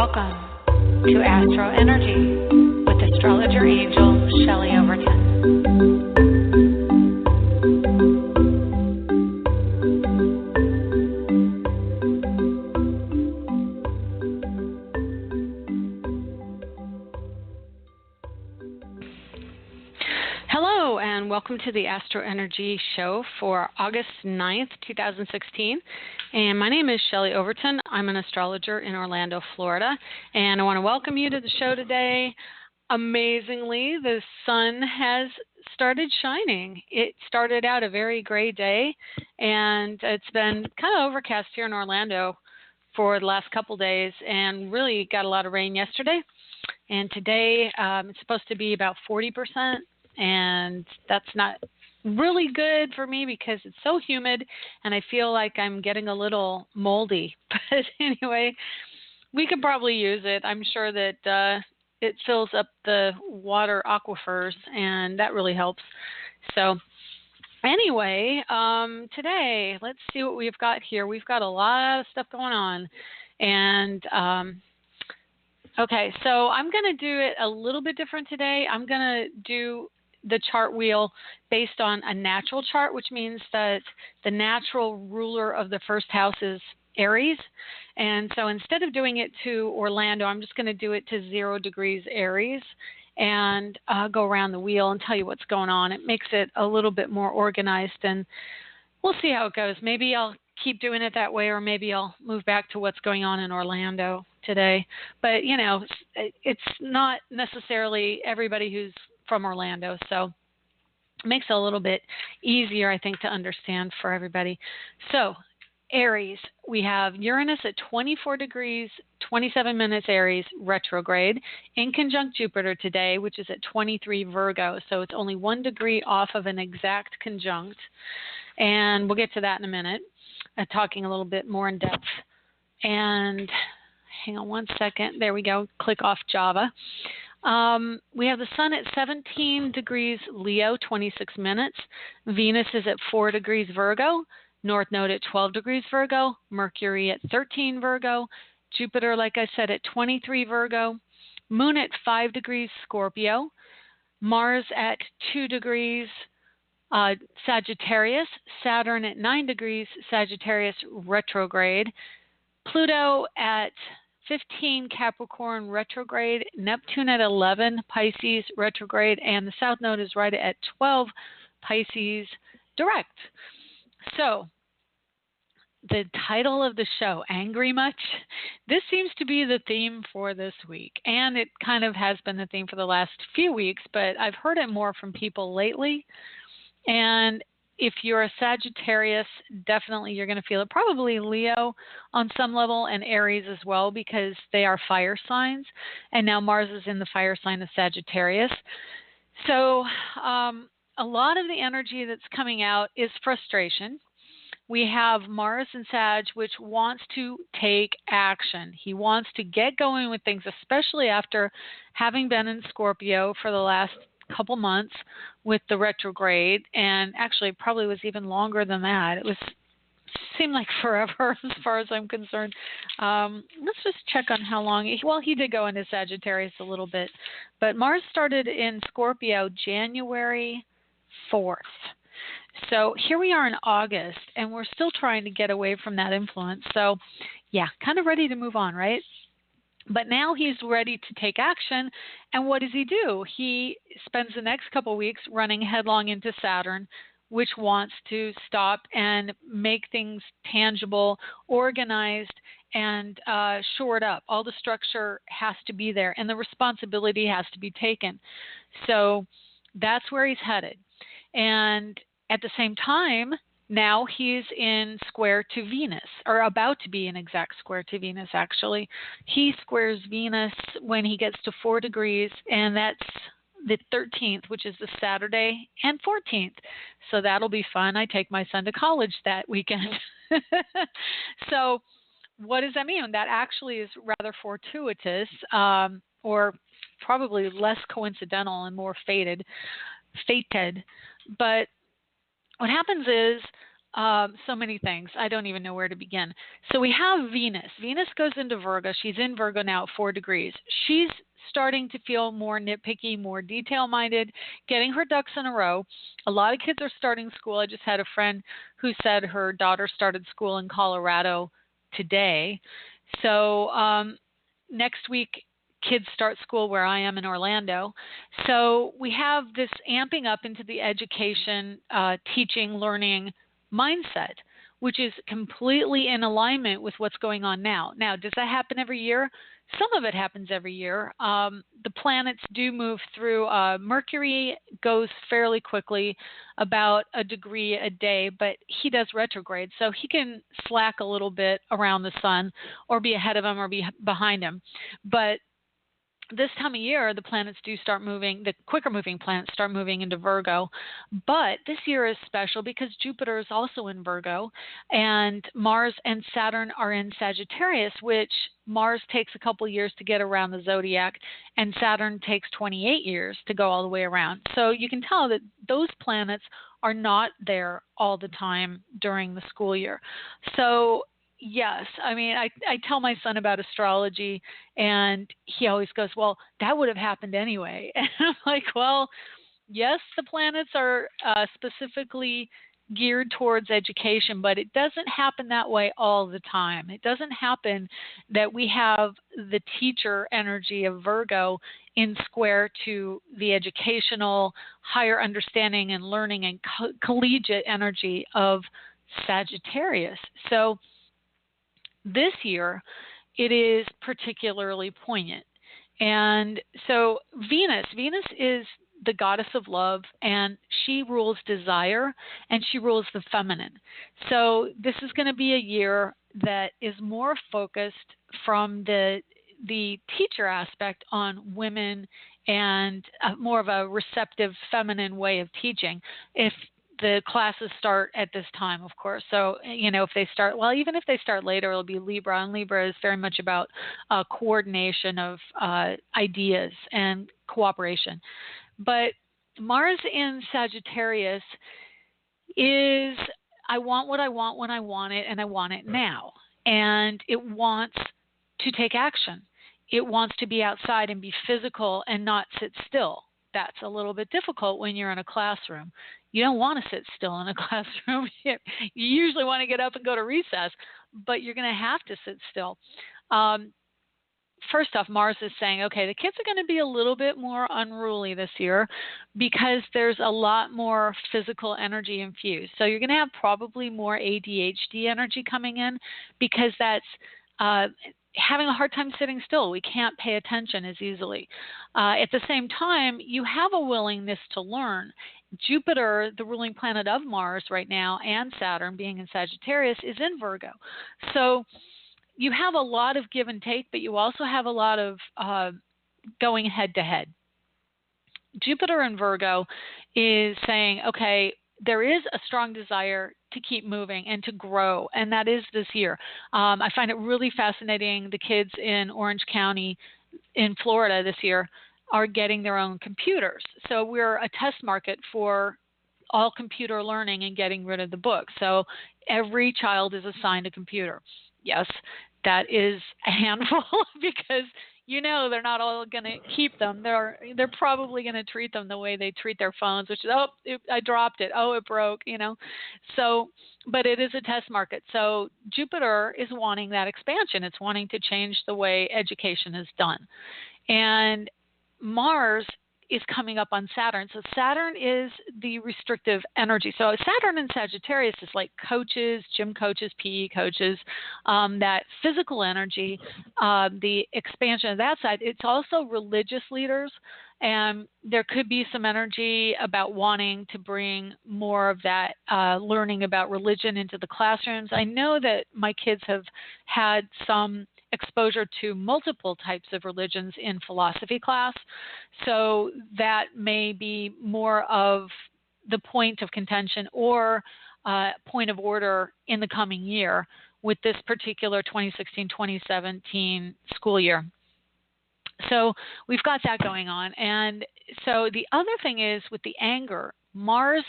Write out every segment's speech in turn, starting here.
Welcome to AstroEnergy with astrologer angel Shelley Overton. Hello and welcome to the AstroEnergy show for August 9th, 2016. And my name is Shelley Overton. I'm an astrologer in Orlando, Florida. And I want to welcome you to the show today. Amazingly, the sun has started shining. It started out a very gray day, and it's been kind of overcast here in Orlando for the last couple days, and really got a lot of rain yesterday. And today it's supposed to be about 40%. And that's not really good for me because it's so humid and I feel like I'm getting a little moldy. But anyway, we could probably use it. I'm sure that it fills up the water aquifers and that really helps. So anyway, today, let's see what we've got here. We've got a lot of stuff going on. And okay, so I'm going to do it a little bit different today. I'm going to do the chart wheel based on a natural chart, which means that the natural ruler of the first house is Aries. And so instead of doing it to Orlando, I'm just going to do it to 0 degrees Aries and go around the wheel and tell you what's going on. It makes it a little bit more organized, and we'll see how it goes. Maybe I'll keep doing it that way, or maybe I'll move back to what's going on in Orlando today. But, you know, it's not necessarily everybody who's from Orlando, so it makes it a little bit easier, I think, to understand for everybody. So Aries, we have Uranus at 24 degrees, 27 minutes Aries retrograde in conjunct Jupiter today, which is at 23 Virgo. So it's only 1 degree off of an exact conjunct. And we'll get to that in a minute, talking a little bit more in depth. And hang on one second. There we go. Click off Java. We have the sun at 17 degrees Leo, 26 minutes. Venus is at 4 degrees Virgo. North Node at 12 degrees Virgo. Mercury at 13 Virgo. Jupiter, like I said, at 23 Virgo. Moon at 5 degrees Scorpio. Mars at 2 degrees Sagittarius. Saturn at 9 degrees Sagittarius retrograde. Pluto at 15 Capricorn retrograde, Neptune at 11 Pisces retrograde, and the South Node is right at 12 Pisces direct. So the title of the show, Angry Much? This seems to be the theme for this week, and it kind of has been the theme for the last few weeks, but I've heard it more from people lately. And if you're a Sagittarius, definitely you're going to feel it. Probably Leo on some level, and Aries as well, because they are fire signs. And now Mars is in the fire sign of Sagittarius. So a lot of the energy that's coming out is frustration. We have Mars in Sag, which wants to take action. He wants to get going with things, especially after having been in Scorpio for the last couple months with the retrograde, and actually probably was even longer than that. It seemed like forever as far as I'm concerned. Let's just check on how long. He did go into Sagittarius a little bit, but Mars started in Scorpio January 4th. So here we are in August, and we're still trying to get away from that influence. So yeah, kind of ready to move on, right? But now he's ready to take action. And what does he do? He spends the next couple of weeks running headlong into Saturn, which wants to stop and make things tangible, organized, and shored up. All the structure has to be there, and the responsibility has to be taken. So that's where he's headed. And at the same time, now he's in square to Venus, or about to be in exact square to Venus, actually. He squares Venus when he gets to 4 degrees, and that's the 13th, which is the Saturday, and 14th. So that'll be fun. I take my son to college that weekend. So what does that mean? That actually is rather fortuitous, or probably less coincidental and more fated. But what happens is So many things. I don't even know where to begin. So we have Venus. Venus goes into Virgo. She's in Virgo now at 4 degrees. She's starting to feel more nitpicky, more detail-minded, getting her ducks in a row. A lot of kids are starting school. I just had a friend who said her daughter started school in Colorado today. So next week, kids start school where I am in Orlando. So we have this amping up into the education, teaching, learning mindset, which is completely in alignment with what's going on now. Now, does that happen every year? Some of it happens every year. The planets do move through. Mercury goes fairly quickly, about a degree a day, but he does retrograde, so he can slack a little bit around the sun or be ahead of him or be behind him. But this time of year, the planets do start moving, the quicker moving planets start moving into Virgo. But this year is special because Jupiter is also in Virgo, and Mars and Saturn are in Sagittarius, which Mars takes a couple years to get around the zodiac, and Saturn takes 28 years to go all the way around. So you can tell that those planets are not there all the time during the school year. So yes, I mean, I tell my son about astrology, and he always goes, well, that would have happened anyway. And I'm like, well, yes, the planets are specifically geared towards education, but it doesn't happen that way all the time. It doesn't happen that we have the teacher energy of Virgo in square to the educational, higher understanding and learning and collegiate energy of Sagittarius. So this year, it is particularly poignant. And so Venus is the goddess of love, and she rules desire, and she rules the feminine. So this is going to be a year that is more focused from the teacher aspect on women and more of a receptive feminine way of teaching. If the classes start at this time, of course. So, if they start, well, even if they start later, it'll be Libra. And Libra is very much about coordination of ideas and cooperation. But Mars in Sagittarius is, I want what I want when I want it, and I want it now. And it wants to take action. It wants to be outside and be physical and not sit still. That's a little bit difficult when you're in a classroom. You don't want to sit still in a classroom. You usually want to get up and go to recess, but you're going to have to sit still. First off, Mars is saying, okay, the kids are going to be a little bit more unruly this year because there's a lot more physical energy infused. So you're going to have probably more ADHD energy coming in because that's having a hard time sitting still. We can't pay attention as easily. At the same time, you have a willingness to learn. Jupiter, the ruling planet of Mars right now, and Saturn being in Sagittarius, is in Virgo. So you have a lot of give and take, but you also have a lot of going head to head. Jupiter in Virgo is saying, okay, there is a strong desire to keep moving and to grow, and that is this year. I find it really fascinating. The kids in Orange County in Florida this year are getting their own computers. So we're a test market for all computer learning and getting rid of the books. So every child is assigned a computer. Yes, that is a handful because they're not all going to keep them. They're probably going to treat them the way they treat their phones, which is, I dropped it. Oh, it broke, So, but it is a test market. So Jupiter is wanting that expansion. It's wanting to change the way education is done. And Mars is coming up on Saturn. So Saturn is the restrictive energy. So Saturn in Sagittarius is like coaches, gym coaches, PE coaches, that physical energy, the expansion of that side. It's also religious leaders. And there could be some energy about wanting to bring more of that learning about religion into the classrooms. I know that my kids have had some exposure to multiple types of religions in philosophy class. So that may be more of the point of contention or point of order in the coming year with this particular 2016-2017 school year. So we've got that going on. And so the other thing is with the anger, Mars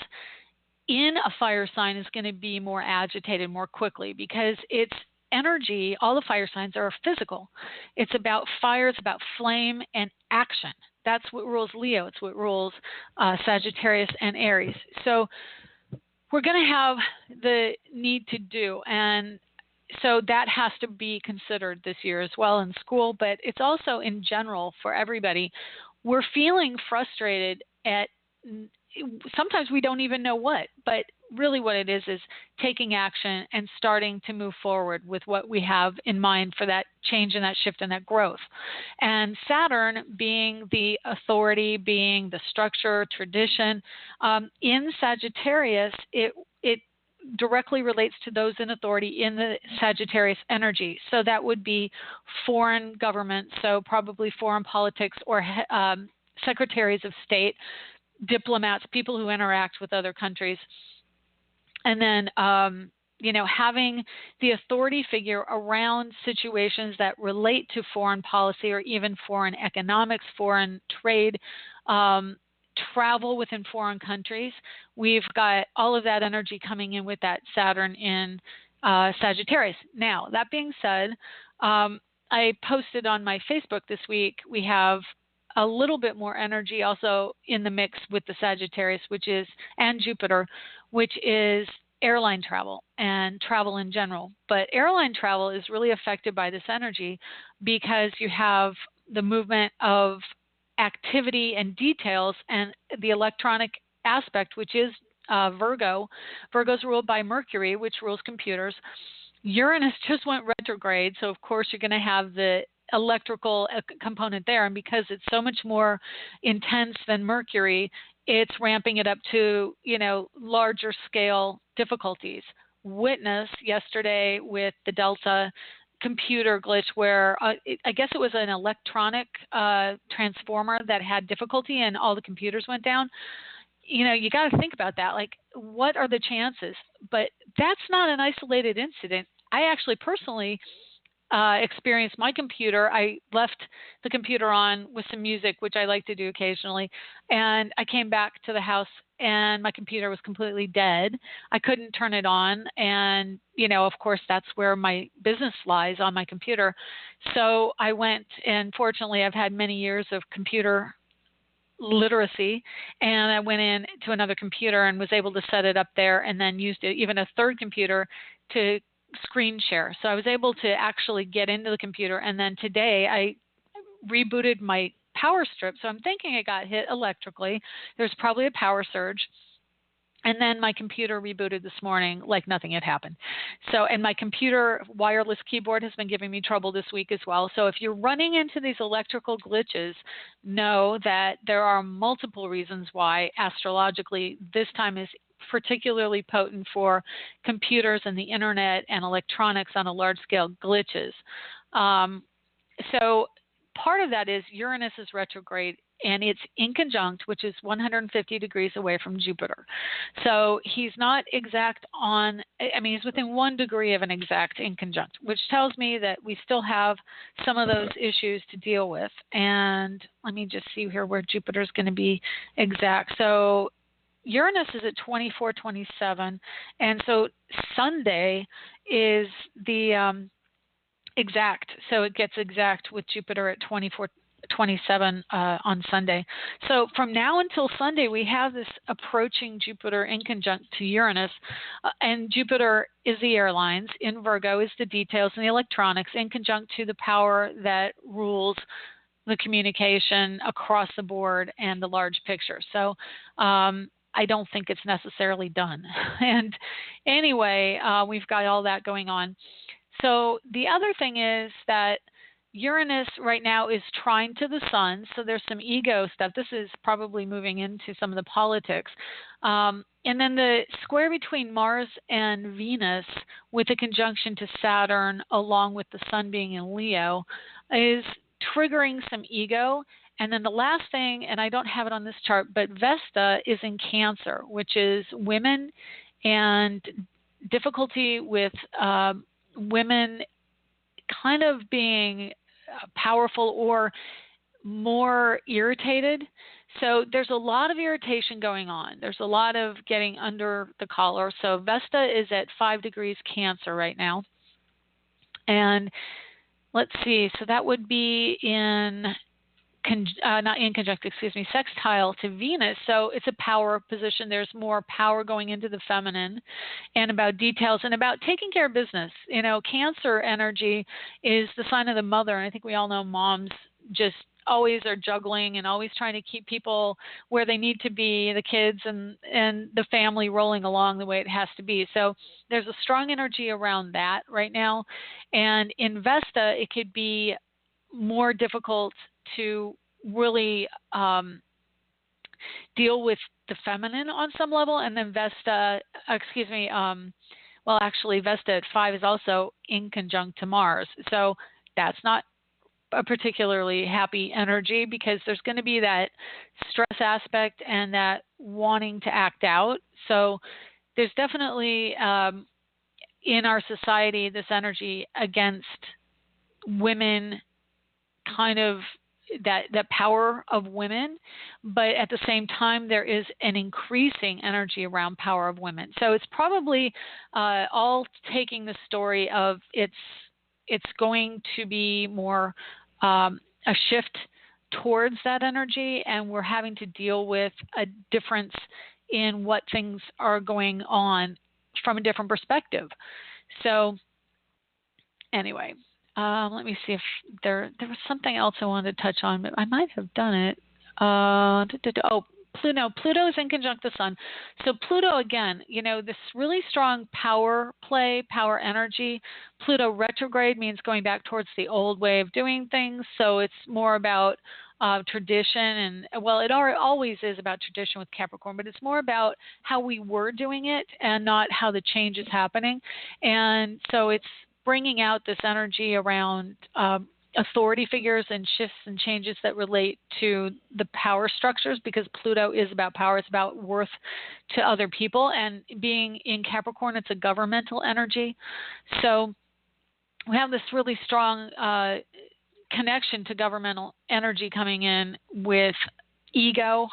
in a fire sign is going to be more agitated more quickly because it's energy. All the fire signs are physical. It's about fire, it's about flame and action. That's what rules Leo. It's what rules Sagittarius and Aries. So we're going to have the need to do, and so that has to be considered this year as well in school, but it's also in general for everybody. We're feeling frustrated at, sometimes we don't even know what, but really what it is taking action and starting to move forward with what we have in mind for that change and that shift and that growth. And Saturn being the authority, being the structure, tradition, in Sagittarius, it directly relates to those in authority in the Sagittarius energy. So that would be foreign government, so probably foreign politics or secretaries of state, diplomats, people who interact with other countries. And then, having the authority figure around situations that relate to foreign policy or even foreign economics, foreign trade, travel within foreign countries. We've got all of that energy coming in with that Saturn in Sagittarius. Now, that being said, I posted on my Facebook this week, we have a little bit more energy also in the mix with the Sagittarius, and Jupiter, which is airline travel and travel in general. But airline travel is really affected by this energy because you have the movement of activity and details and the electronic aspect, which is Virgo. Virgo's ruled by Mercury, which rules computers. Uranus just went retrograde, so of course you're going to have the electrical component there, and because it's so much more intense than Mercury, it's ramping it up to, larger scale difficulties. Witness yesterday with the Delta computer glitch where I guess it was an electronic transformer that had difficulty and all the computers went down. You got to think about that. Like, what are the chances? But that's not an isolated incident. I actually personally experienced my computer. I left the computer on with some music, which I like to do occasionally, and I came back to the house and my computer was completely dead. I couldn't turn it on, and of course that's where my business lies, on my computer. So I went, and fortunately I've had many years of computer literacy, and I went in to another computer and was able to set it up there, and then used even a third computer to screen share. So I was able to actually get into the computer, and then today I rebooted my power strip. So I'm thinking it got hit electrically. There's probably a power surge. And then my computer rebooted this morning like nothing had happened. So, and my computer wireless keyboard has been giving me trouble this week as well. So if you're running into these electrical glitches, know that there are multiple reasons why astrologically this time is particularly potent for computers and the internet and electronics on a large scale glitches. So part of that is Uranus is retrograde, and it's in conjunct, which is 150 degrees away from Jupiter. So he's not exact he's within 1 degree of an exact in conjunct, which tells me that we still have some of those issues to deal with. And let me just see here where Jupiter is going to be exact. So Uranus is at 24-27, and so Sunday is the exact. So it gets exact with Jupiter at 24-27 on Sunday. So from now until Sunday, we have this approaching Jupiter in conjunct to Uranus, and Jupiter is the airlines, in Virgo is the details and the electronics, in conjunct to the power that rules the communication across the board and the large picture. So I don't think it's necessarily done. And anyway, we've got all that going on. So the other thing is that Uranus right now is trine to the sun, so there's some ego stuff. This is probably moving into some of the politics. And then the square between Mars and Venus with a conjunction to Saturn along with the sun being in Leo is triggering some ego. And then the last thing, and I don't have it on this chart, but Vesta is in Cancer, which is women and difficulty with women kind of being powerful or more irritated. So there's a lot of irritation going on. There's a lot of getting under the collar. So Vesta is at 5 degrees Cancer right now. And let's see, so that would be in not in conjunct, excuse me, sextile to Venus. So it's a power position. There's more power going into the feminine, and about details and about taking care of business. You know, Cancer energy is the sign of the mother. And I think we all know moms just always are juggling and always trying to keep people where they need to be, the kids and the family rolling along the way it has to be. So there's a strong energy around that right now. And in Vesta, it could be more difficult to really deal with the feminine on some level. And then Vesta, actually Vesta at 5 is also in conjunct to Mars. So that's not a particularly happy energy, because there's going to be that stress aspect and that wanting to act out. So there's definitely in our society this energy against women, kind of that power of women, but at the same time there is an increasing energy around power of women. So it's probably all taking the story of it's going to be more a shift towards that energy, and we're having to deal with a difference in what things are going on from a different perspective. So anyway, let me see if there was something else I wanted to touch on, but I might have done it. Pluto is in conjunct the Sun. So Pluto, again, you know, this really strong power play, power energy. Pluto retrograde means going back towards the old way of doing things. So it's more about tradition, and well, it always is about tradition with Capricorn, but it's more about how we were doing it and not how the change is happening. And so it's bringing out this energy around authority figures and shifts and changes that relate to the power structures, because Pluto is about power. It's about worth to other people. And being in Capricorn, it's a governmental energy. So we have this really strong connection to governmental energy coming in with ego.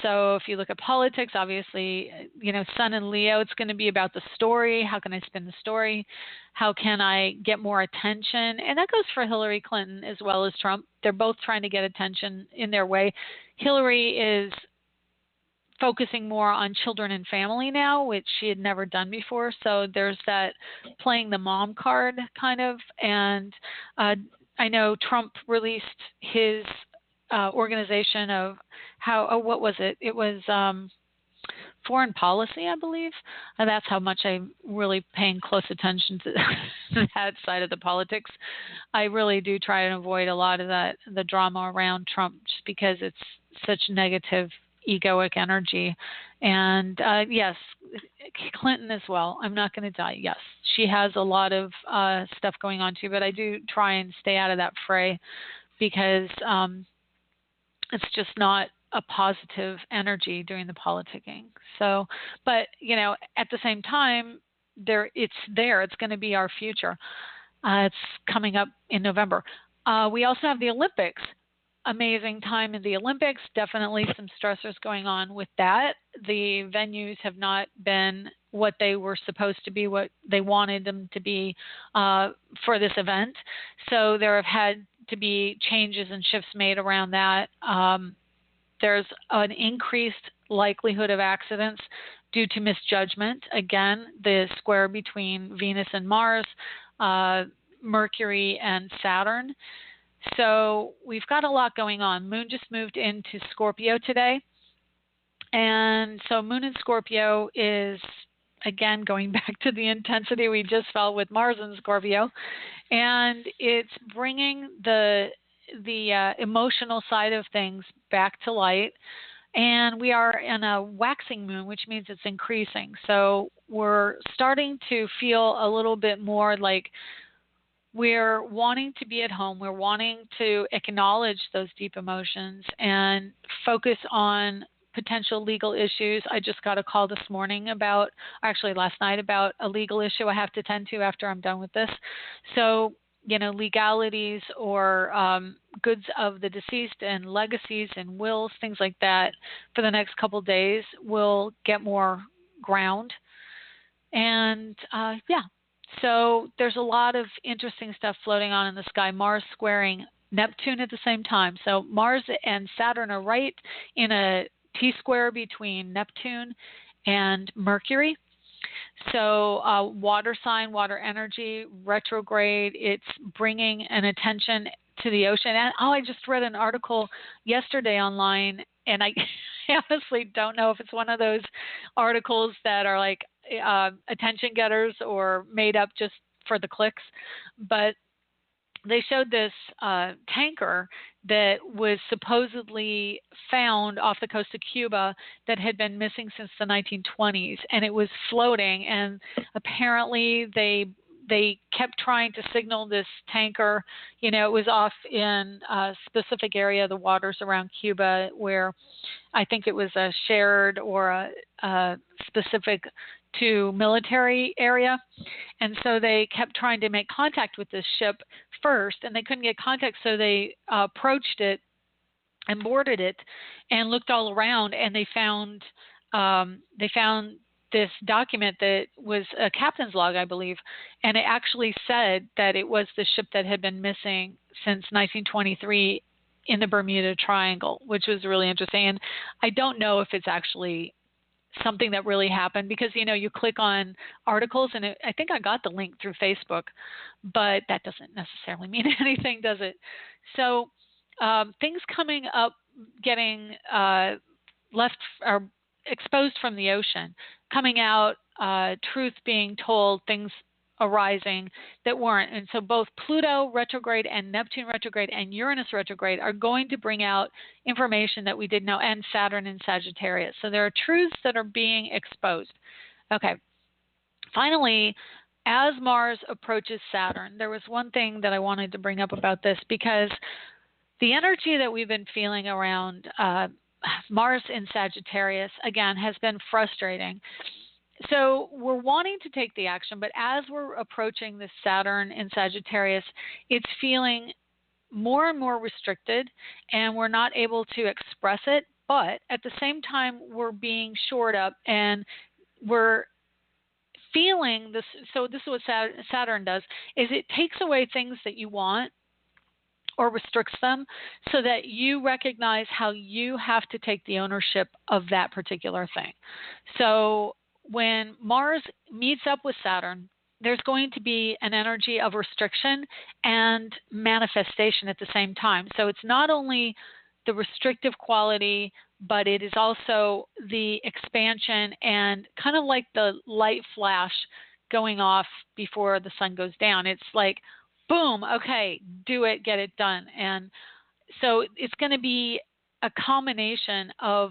So if you look at politics, obviously, you know, Sun and Leo, it's going to be about the story. How can I spin the story? How can I get more attention? And that goes for Hillary Clinton as well as Trump. They're both trying to get attention in their way. Hillary is focusing more on children and family now, which she had never done before. So there's that playing the mom card kind of. And I know Trump released his organization of what was it? It was foreign policy, I believe. And that's how much I'm really paying close attention to that side of the politics. I really do try and avoid a lot of the drama around Trump, just because it's such negative, egoic energy. And yes, Clinton as well. I'm not going to die. Yes, she has a lot of stuff going on too, but I do try and stay out of that fray, because it's just not a positive energy during the politicking. So, but you know, at the same time, it's going to be our future. It's coming up in November. We also have the Olympics. Amazing time in the Olympics. Definitely some stressors going on with that. The venues have not been what they were supposed to be, what they wanted them to be for this event. So there have had to be changes and shifts made around that. There's an increased likelihood of accidents due to misjudgment. Again, the square between Venus and Mars, Mercury and Saturn. So we've got a lot going on. Moon just moved into Scorpio today. And so Moon in Scorpio is, again, going back to the intensity we just felt with Mars in Scorpio. And it's bringing the emotional side of things back to light. And we are in a waxing moon, which means it's increasing. So we're starting to feel a little bit more like we're wanting to be at home. We're wanting to acknowledge those deep emotions and focus on potential legal issues. I just got a call this morning last night about a legal issue I have to tend to after I'm done with this. So legalities or goods of the deceased and legacies and wills, things like that, for the next couple days will get more ground. And so there's a lot of interesting stuff floating on in the sky. Mars squaring Neptune at the same time. So Mars and Saturn are right in a T-square between Neptune and Mercury. So water sign, water energy, retrograde, it's bringing an attention to the ocean. And I just read an article yesterday online, and I honestly don't know if it's one of those articles that are like attention getters or made up just for the clicks, but they showed this tanker that was supposedly found off the coast of Cuba that had been missing since the 1920s, and it was floating. And apparently they kept trying to signal this tanker. It was off in a specific area of the waters around Cuba where I think it was a shared or a specific to military area. And so they kept trying to make contact with this ship first, and they couldn't get contact, so they approached it and boarded it and looked all around, and they found this document that was a captain's log, I believe, and it actually said that it was the ship that had been missing since 1923 in the Bermuda Triangle, which was really interesting. And I don't know if it's actually something that really happened, because you click on articles, and I think I got the link through Facebook, but that doesn't necessarily mean anything, does it? So things coming up, getting left or exposed from the ocean, coming out, truth being told, things arising that weren't. And so both Pluto retrograde and Neptune retrograde and Uranus retrograde are going to bring out information that we didn't know, and Saturn in Sagittarius. So there are truths that are being exposed. Okay. Finally, as Mars approaches Saturn, there was one thing that I wanted to bring up about this, because the energy that we've been feeling around Mars in Sagittarius, again, has been frustrating. So we're wanting to take the action, but as we're approaching this Saturn in Sagittarius, it's feeling more and more restricted, and we're not able to express it. But at the same time, we're being shored up, and we're feeling this. So this is what Saturn does, is it takes away things that you want or restricts them, so that you recognize how you have to take the ownership of that particular thing. So when Mars meets up with Saturn, there's going to be an energy of restriction and manifestation at the same time. So it's not only the restrictive quality, but it is also the expansion, and kind of like the light flash going off before the sun goes down. It's like, boom, okay, do it, get it done. And so it's going to be a combination of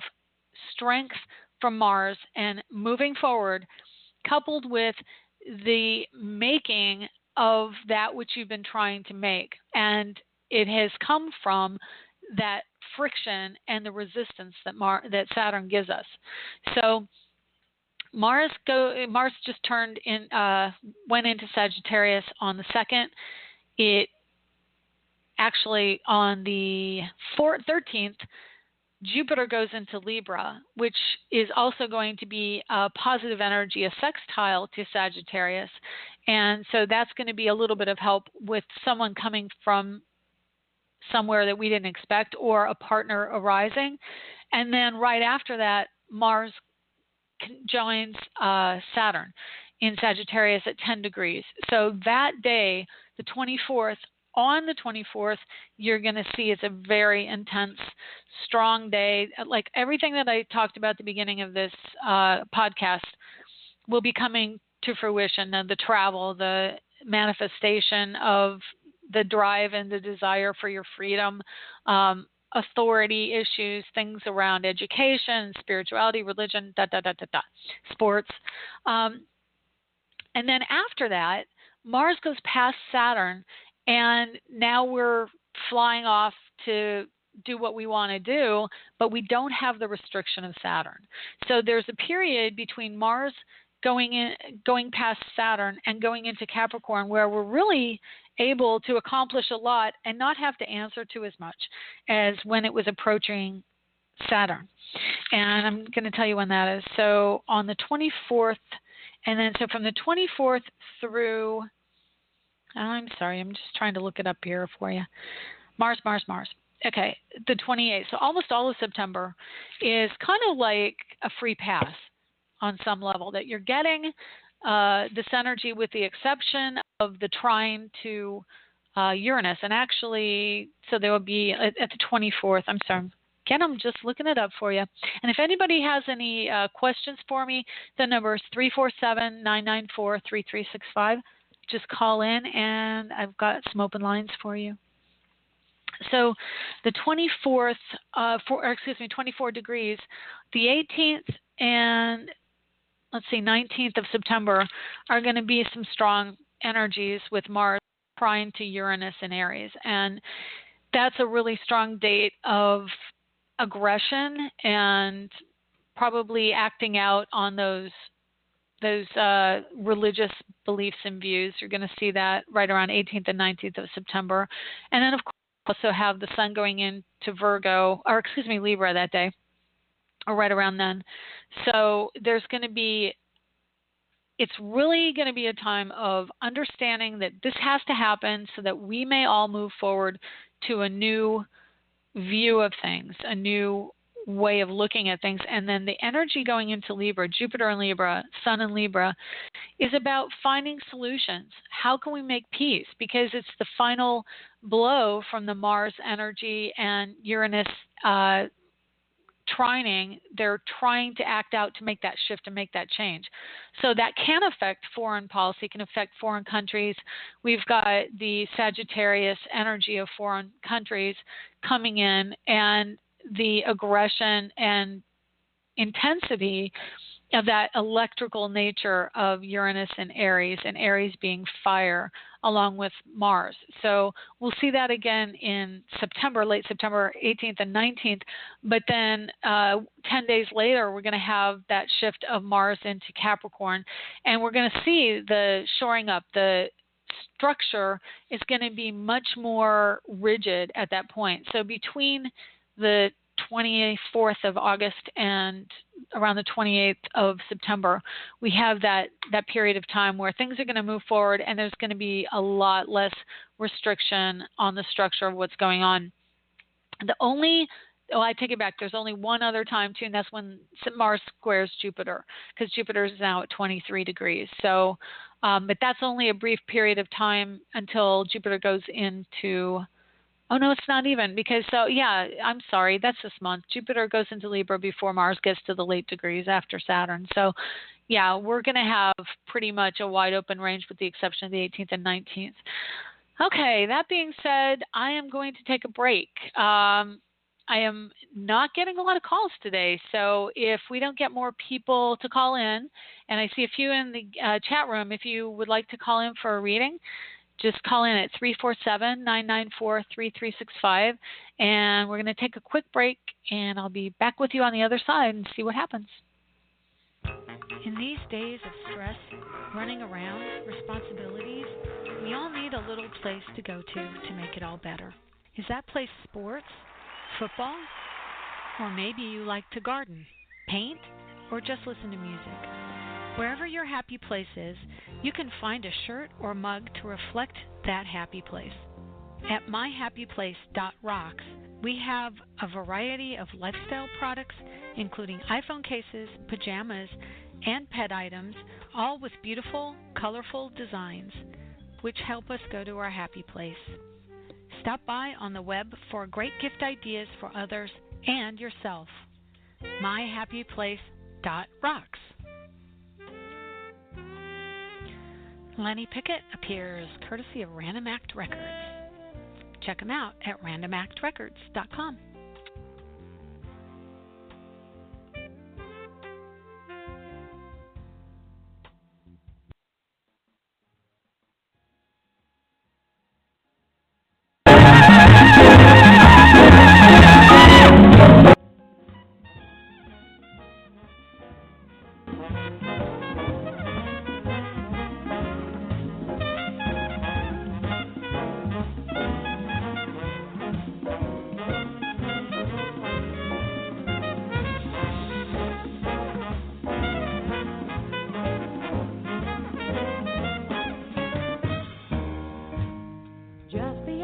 strength from Mars and moving forward, coupled with the making of that which you've been trying to make. And it has come from that friction and the resistance that Saturn gives us. So Mars just went into Sagittarius on the 2nd. It actually, on the 13th, Jupiter goes into Libra, which is also going to be a positive energy, a sextile to Sagittarius. And so that's going to be a little bit of help with someone coming from somewhere that we didn't expect, or a partner arising. And then right after that, Mars joins Saturn in Sagittarius at 10 degrees. So that day, the 24th, on the 24th, you're going to see it's a very intense, strong day. Like everything that I talked about at the beginning of this podcast will be coming to fruition. The travel, the manifestation of the drive and the desire for your freedom, authority issues, things around education, spirituality, religion, sports. And then after that, Mars goes past Saturn, and now we're flying off to do what we want to do, but we don't have the restriction of Saturn. So there's a period between Mars going past Saturn and going into Capricorn where we're really able to accomplish a lot and not have to answer to as much as when it was approaching Saturn. And I'm going to tell you when that is. So on the 24th, and then so from the 24th through, I'm sorry, I'm just trying to look it up here for you. Mars. Okay, the 28th. So almost all of September is kind of like a free pass on some level, that you're getting this energy with the exception of the trine to Uranus. And actually, so there will be at the 24th, I'm sorry. Again, I'm just looking it up for you. And if anybody has any questions for me, the number is 347-994-3365. Just call in, and I've got some open lines for you. So the 24th, 24 degrees, the 18th and 19th of September are going to be some strong energies with Mars trine to Uranus in Aries. And that's a really strong date of aggression and probably acting out on those religious beliefs and views. You're going to see that right around 18th and 19th of September. And then, of course, also have the sun going into Libra that day, or right around then. So it's really going to be a time of understanding that this has to happen so that we may all move forward to a new view of things, a new way of looking at things. And then the energy going into Libra, Jupiter in Libra, Sun in Libra, is about finding solutions. How can we make peace? Because it's the final blow from the Mars energy and Uranus trining. They're trying to act out to make that shift and make that change. So that can affect foreign policy, can affect foreign countries. We've got the Sagittarius energy of foreign countries coming in, and the aggression and intensity of that electrical nature of Uranus and Aries being fire along with Mars. So we'll see that again in September, late September 18th and 19th. But then 10 days later, we're going to have that shift of Mars into Capricorn, and we're going to see the shoring up. The structure is going to be much more rigid at that point. So between the 24th of August and around the 28th of September, we have that period of time where things are going to move forward, and there's going to be a lot less restriction on the structure of what's going on. I take it back. There's only one other time too, and that's when Mars squares Jupiter, because Jupiter is now at 23 degrees. So, but that's only a brief period of time until Jupiter goes into. Oh, no, it's not even, because I'm sorry, that's this month. Jupiter goes into Libra before Mars gets to the late degrees after Saturn. So, yeah, we're going to have pretty much a wide open range with the exception of the 18th and 19th. Okay, that being said, I am going to take a break. I am not getting a lot of calls today, so if we don't get more people to call in, and I see a few in the chat room, if you would like to call in for a reading, just call in at 347-994-3365, and we're going to take a quick break, and I'll be back with you on the other side and see what happens. In these days of stress, running around, responsibilities, we all need a little place to go to make it all better. Is that place sports, football, or maybe you like to garden, paint, or just listen to music? Wherever your happy place is, you can find a shirt or mug to reflect that happy place. At myhappyplace.rocks, we have a variety of lifestyle products, including iPhone cases, pajamas, and pet items, all with beautiful, colorful designs, which help us go to our happy place. Stop by on the web for great gift ideas for others and yourself. myhappyplace.rocks. Lenny Pickett appears courtesy of Random Act Records. Check them out at randomactrecords.com.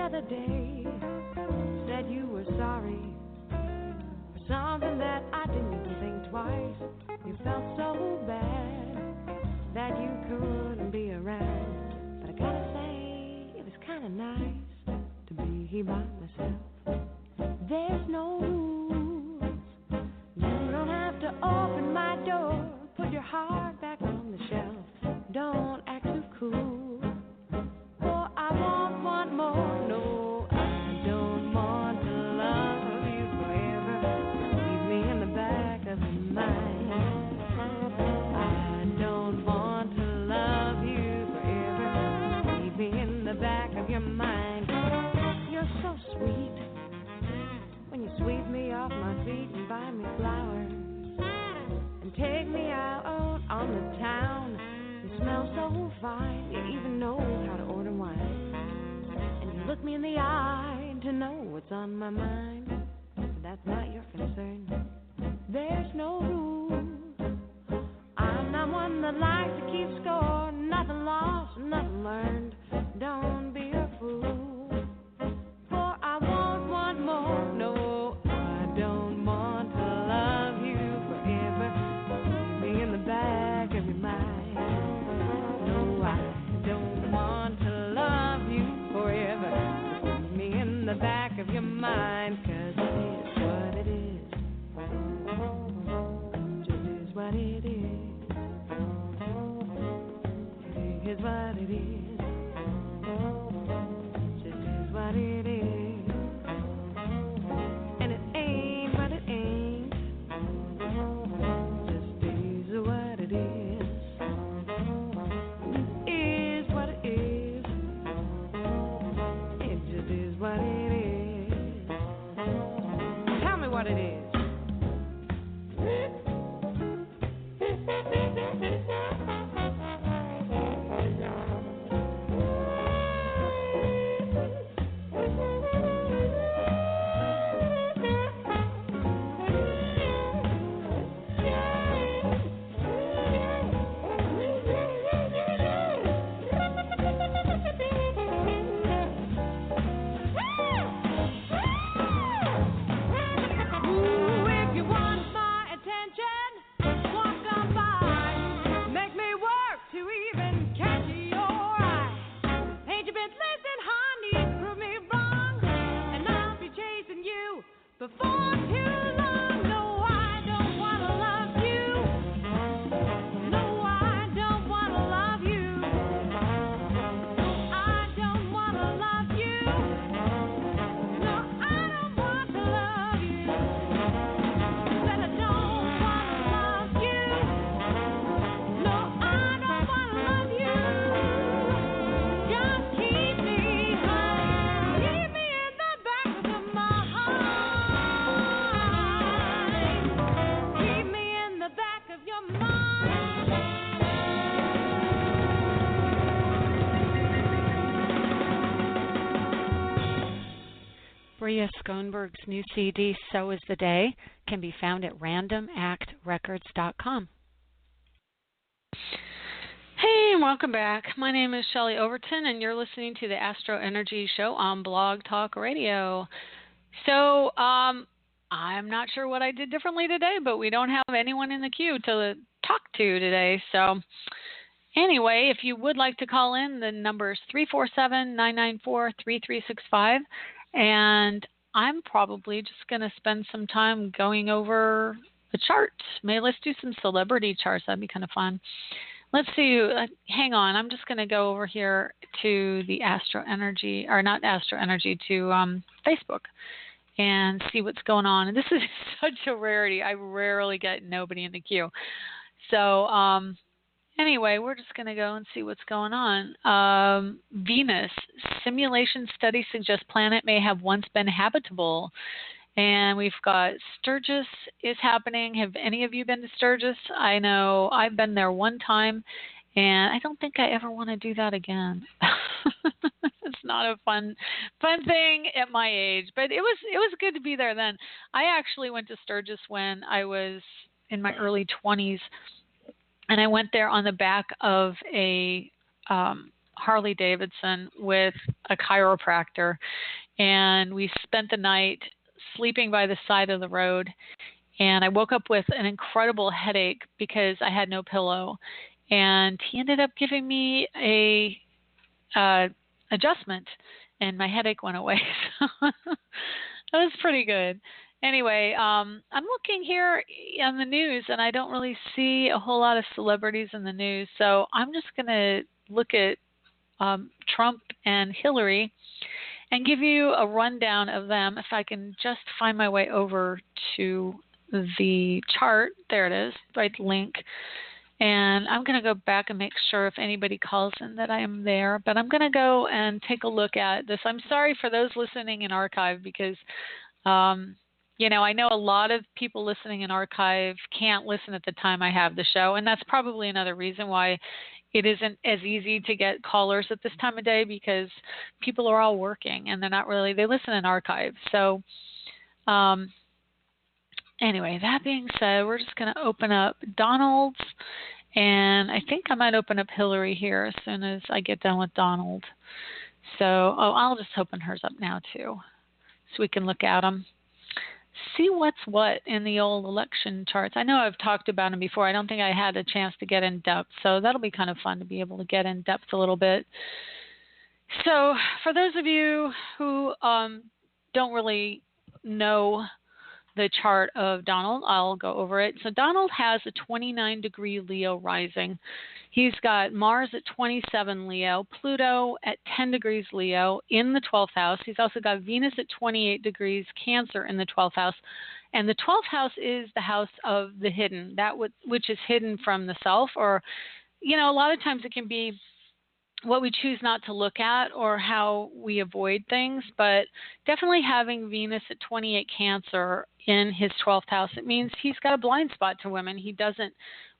other day said you were sorry for something that I didn't even think twice. You felt so bad that you couldn't be around. But I gotta say, it was kinda nice to be by myself. There's no rules. You don't have to open my door. Put your heart back on the shelf. Don't act too cool. For I won't want more. No, I don't want to love you forever. Leave me in the back of your mind. I don't want to love you forever. Leave me in the back of your mind. You're so sweet when you sweep me off my feet and buy me flowers and take me out on the town. You smell so fine, you even know how to order wine. And you look me in the eye to know what's on my mind. But that's not your concern. There's no rules. I'm not one that likes to keep score. Nothing lost, nothing learned. Don't be a fool. For I won't want more. No, I don't want to love you forever. Leave me in the back of your mind. No, I don't want to love you forever. Just leave me in the back of your mind. 'Cause it is what it is. Just is what it is. It is what it is. Just is what it is. And it ain't what it ain't. Just is what it is. It is what it is. It just is what it is. Tell me what it is. Bria Schoenberg's new CD, So Is the Day, can be found at randomactrecords.com. Hey, and welcome back. My name is Shelley Overton, and you're listening to the AstroEnergy Show on Blog Talk Radio. So, I'm not sure what I did differently today, but we don't have anyone in the queue to talk to today. So, anyway, if you would like to call in, the number is 347-994-3365. And I'm probably just going to spend some time going over the charts. Maybe let's do some celebrity charts. That'd be kind of fun. Let's see. Hang on. I'm just going to go over here to the AstroEnergy, or not AstroEnergy, to Facebook and see what's going on. And this is such a rarity. I rarely get nobody in the queue. So, anyway, we're just going to go and see what's going on. Venus, simulation studies suggest planet may have once been habitable. And we've got Sturgis is happening. Have any of you been to Sturgis? I know I've been there one time, and I don't think I ever want to do that again. It's not a fun thing at my age, but it was good to be there then. I actually went to Sturgis when I was in my early 20s. And I went there on the back of a Harley Davidson with a chiropractor, and we spent the night sleeping by the side of the road. And I woke up with an incredible headache because I had no pillow. And he ended up giving me a adjustment, and my headache went away. So that was pretty good. Anyway, I'm looking here on the news, and I don't really see a whole lot of celebrities in the news. So I'm just going to look at Trump and Hillary and give you a rundown of them. If I can just find my way over to the chart. There it is, right link. And I'm going to go back and make sure if anybody calls in that I am there. But I'm going to go and take a look at this. I'm sorry for those listening in archive because, I know a lot of people listening in archive can't listen at the time I have the show. And that's probably another reason why it isn't as easy to get callers at this time of day, because people are all working and they listen in archive. So, anyway, that being said, we're just going to open up Donald's, and I think I might open up Hillary here as soon as I get done with Donald. So, I'll just open hers up now too, so we can look at them. See what's what in the old election charts. I know I've talked about them before. I don't think I had a chance to get in depth, so that'll be kind of fun to be able to get in depth a little bit. So, for those of you who don't really know the chart of Donald, I'll go over it. So Donald has a 29-degree Leo rising. He's got Mars at 27 Leo, Pluto at 10 degrees Leo in the 12th house. He's also got Venus at 28 degrees Cancer in the 12th house. And the 12th house is the house of the hidden, which is hidden from the self, or, a lot of times it can be what we choose not to look at or how we avoid things, but definitely having Venus at 28 Cancer in his 12th house, it means he's got a blind spot to women. He doesn't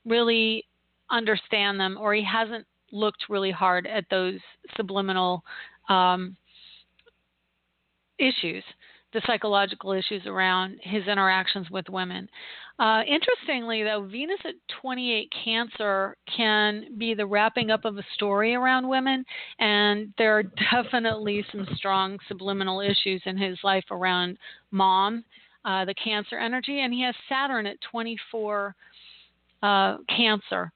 really understand them, or he hasn't looked really hard at those subliminal issues, the psychological issues around his interactions with women. Interestingly, though, Venus at 28 Cancer can be the wrapping up of a story around women, and there are definitely some strong subliminal issues in his life around mom, the Cancer energy, and he has Saturn at 24 Cancer.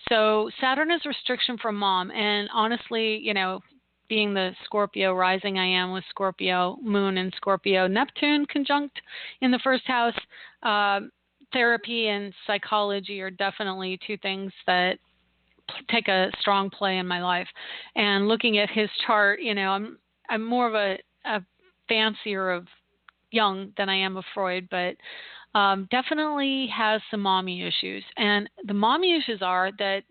So Saturn is restriction from mom, and honestly, being the Scorpio rising I am, with Scorpio moon and Scorpio Neptune conjunct in the first house, therapy and psychology are definitely two things that take a strong play in my life. And looking at his chart, I'm more of a fancier of Jung than I am of Freud, but definitely has some mommy issues. And the mommy issues are that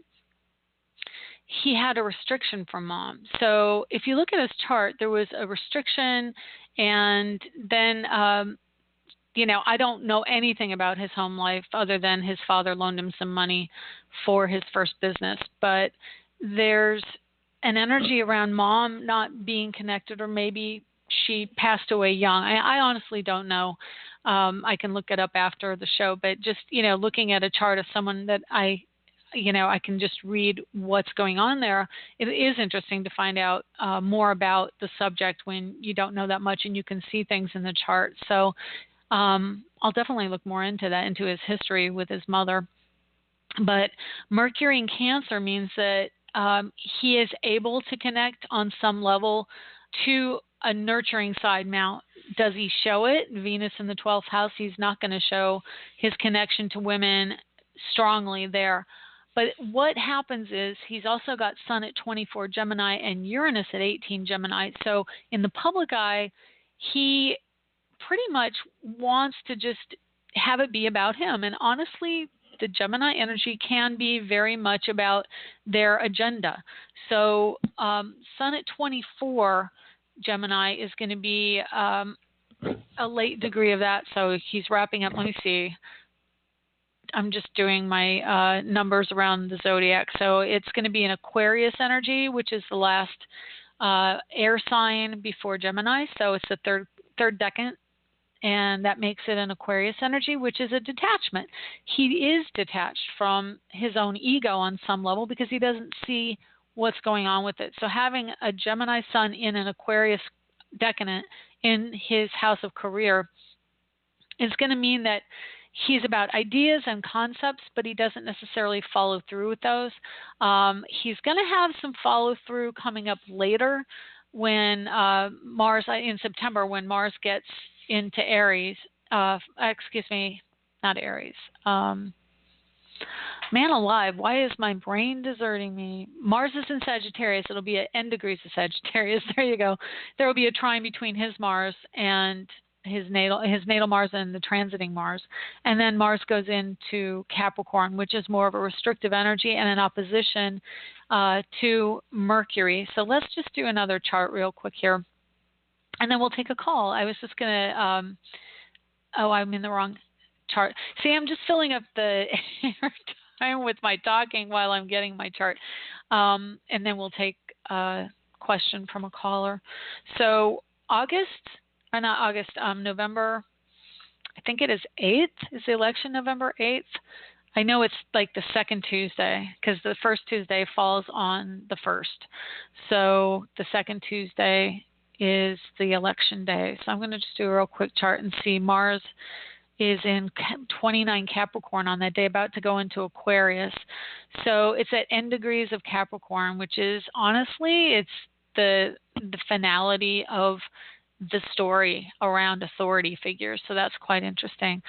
he had a restriction from mom. So if you look at his chart, there was a restriction, and then, I don't know anything about his home life other than his father loaned him some money for his first business. But there's an energy around mom not being connected, or maybe she passed away young. I honestly don't know. I can look it up after the show, but just, looking at a chart of someone that I can just read what's going on there. It is interesting to find out more about the subject when you don't know that much and you can see things in the chart. So I'll definitely look more into that, into his history with his mother. But Mercury in Cancer means that he is able to connect on some level to a nurturing side. Now, does he show it? Venus in the 12th house, he's not going to show his connection to women strongly there. But what happens is he's also got Sun at 24 Gemini and Uranus at 18 Gemini. So in the public eye, he pretty much wants to just have it be about him. And honestly, the Gemini energy can be very much about their agenda. So Sun at 24 Gemini is going to be a late degree of that. So he's wrapping up. Let me see. I'm just doing my numbers around the zodiac. So it's going to be an Aquarius energy, which is the last air sign before Gemini. So it's the third decan, and that makes it an Aquarius energy, which is a detachment. He is detached from his own ego on some level because he doesn't see what's going on with it. So having a Gemini sun in an Aquarius decadent in his house of career is going to mean that he's about ideas and concepts, but he doesn't necessarily follow through with those. He's going to have some follow through coming up later when Mars, in September, when Mars gets into Aries. Excuse me, not Aries. Man alive, why is my brain deserting me? Mars is in Sagittarius. It'll be at N degrees of Sagittarius. There you go. There will be a trine between his Mars and his natal Mars and the transiting Mars. And then Mars goes into Capricorn, which is more of a restrictive energy and an opposition to Mercury. So let's just do another chart real quick here. And then we'll take a call. I was just going to, I'm in the wrong chart. See, I'm just filling up the time with my talking while I'm getting my chart. And then we'll take a question from a caller. So November, I think it is 8th. Is the election November 8th? I know it's like the second Tuesday because the first Tuesday falls on the 1st. So the second Tuesday is the election day. So I'm going to just do a real quick chart and see Mars is in 29 Capricorn on that day, about to go into Aquarius. So it's at N degrees of Capricorn, which is honestly, it's the finality of the story around authority figures. So that's quite interesting.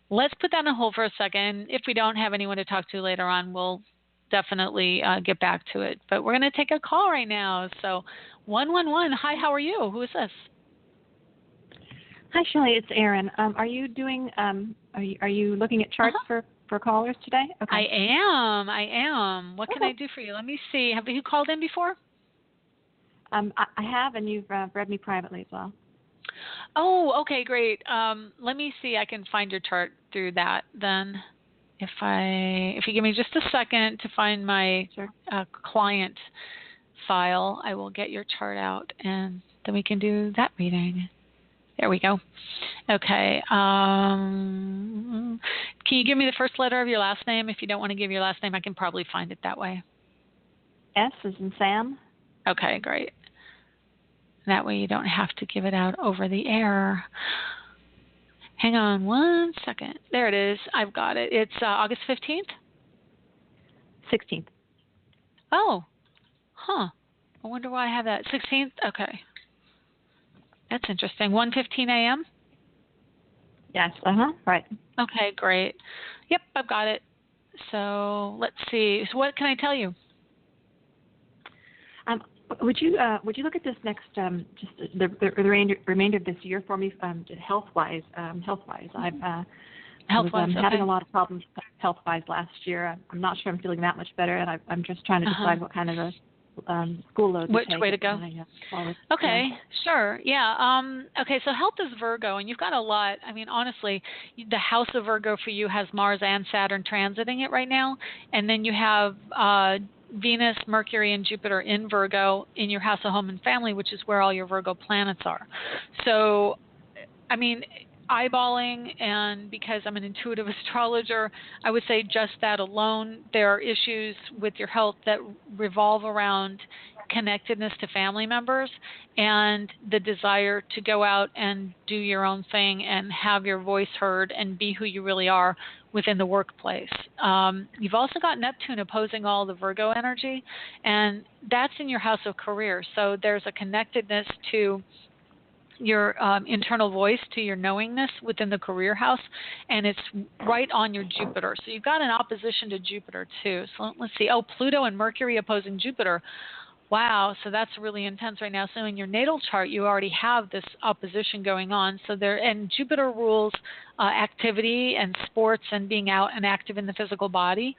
Let's put that on hold for a second. If we don't have anyone to talk to later on, we'll definitely get back to it. But we're going to take a call right now. So 111. Hi, how are you? Who is this? Hi, Shelley. It's Erin. Are you doing? Are you looking at charts for callers today? Okay. I am. What can I do for you? Let me see. Have you called in before? I have, and you've read me privately as well. Oh, okay, great. Let me see. I can find your chart through that then. If you give me just a second to find my client file, I will get your chart out, and then we can do that reading. There we go. Okay. Can you give me the first letter of your last name? If you don't want to give your last name, I can probably find it that way. S as in Sam. Okay, great. That way you don't have to give it out over the air. Hang on one second. There it is. I've got it. It's August 15th? 16th. Oh. Huh. I wonder why I have that. 16th? Okay. That's interesting. 1:15 a.m.? Yes. Right. Okay, great. Yep, I've got it. So let's see. So what can I tell you? Would you look at this next just the remainder of this year for me, health-wise? I've having a lot of problems health-wise last year. I'm not sure I'm feeling that much better, and I'm just trying to decide what kind of a school load which to take. Way to go. Okay, sure. Yeah. Okay, so health is Virgo, and you've got a lot. I mean, honestly, the house of Virgo for you has Mars and Saturn transiting it right now, and then you have Venus, Mercury, and Jupiter in Virgo in your house of home and family, which is where all your Virgo planets are. So, I mean, eyeballing, and because I'm an intuitive astrologer, I would say just that alone, there are issues with your health that revolve around connectedness to family members and the desire to go out and do your own thing and have your voice heard and be who you really are within the workplace. You've also got Neptune opposing all the Virgo energy, and that's in your house of career. So there's a connectedness to your internal voice, to your knowingness within the career house, and it's right on your Jupiter. So you've got an opposition to Jupiter too. So let's see. Oh, Pluto and Mercury opposing Jupiter. Wow, so that's really intense right now. So in your natal chart, you already have this opposition going on. So and Jupiter rules activity and sports and being out and active in the physical body.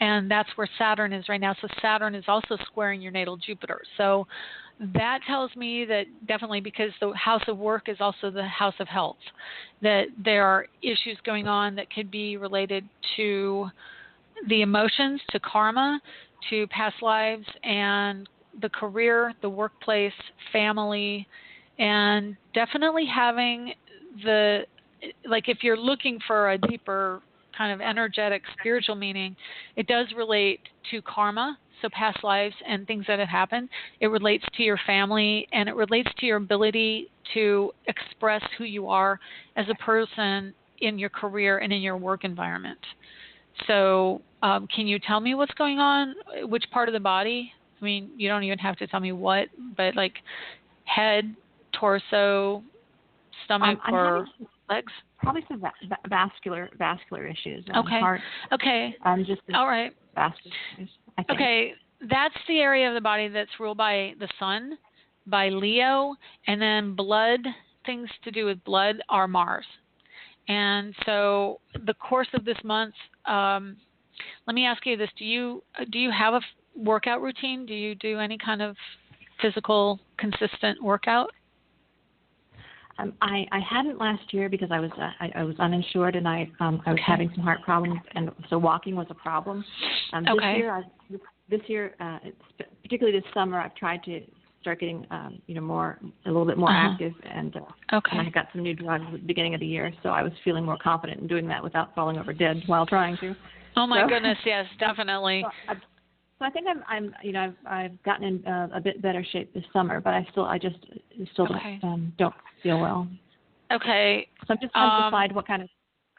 And that's where Saturn is right now. So Saturn is also squaring your natal Jupiter. So that tells me that definitely, because the house of work is also the house of health, that there are issues going on that could be related to the emotions, to karma, to past lives, and the career, the workplace, family, and definitely having if you're looking for a deeper kind of energetic spiritual meaning, it does relate to karma. so past lives and things that have happened. It relates to your family, and it relates to your ability to express who you are as a person in your career and in your work environment. So can you tell me what's going on? Which part of the body? I mean, you don't even have to tell me what, but like head, torso, stomach, or legs? Probably some vascular issues. Okay. Heart. Okay. Just all right. Vascular issues, I think. Okay. That's the area of the body that's ruled by the sun, by Leo, and then blood, things to do with blood are Mars. And so the course of this month, let me ask you this. Do you have a workout routine? Do you do any kind of physical, consistent workout? I hadn't last year because I was uninsured and I was having some heart problems, and so walking was a problem. This year, particularly this summer, I've tried to start getting a little bit more active, and I got some new drugs at the beginning of the year, so I was feeling more confident in doing that without falling over dead while trying to. Oh my goodness, yes, definitely. So I think I've gotten in a bit better shape this summer, but I still don't feel well. Okay. So I'm just trying to decide what kind of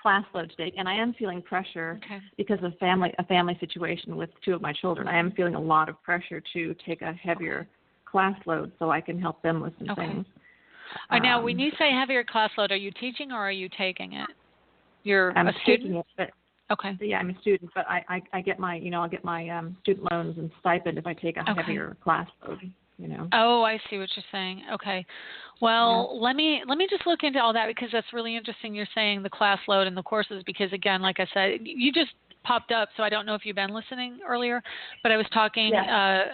class load to take, and I am feeling pressure because of a family situation with two of my children. I am feeling a lot of pressure to take a heavier class load so I can help them with some things. All right, now, when you say heavier class load, are you teaching or are you taking it? I'm a student. It, but okay. Yeah, I'm a student, but I get my I'll get my student loans and stipend if I take a heavier class load. Oh, I see what you're saying. Okay. Well, let me just look into all that, because that's really interesting. You're saying the class load and the courses, because again, like I said, you just popped up, so I don't know if you've been listening earlier, but I was talking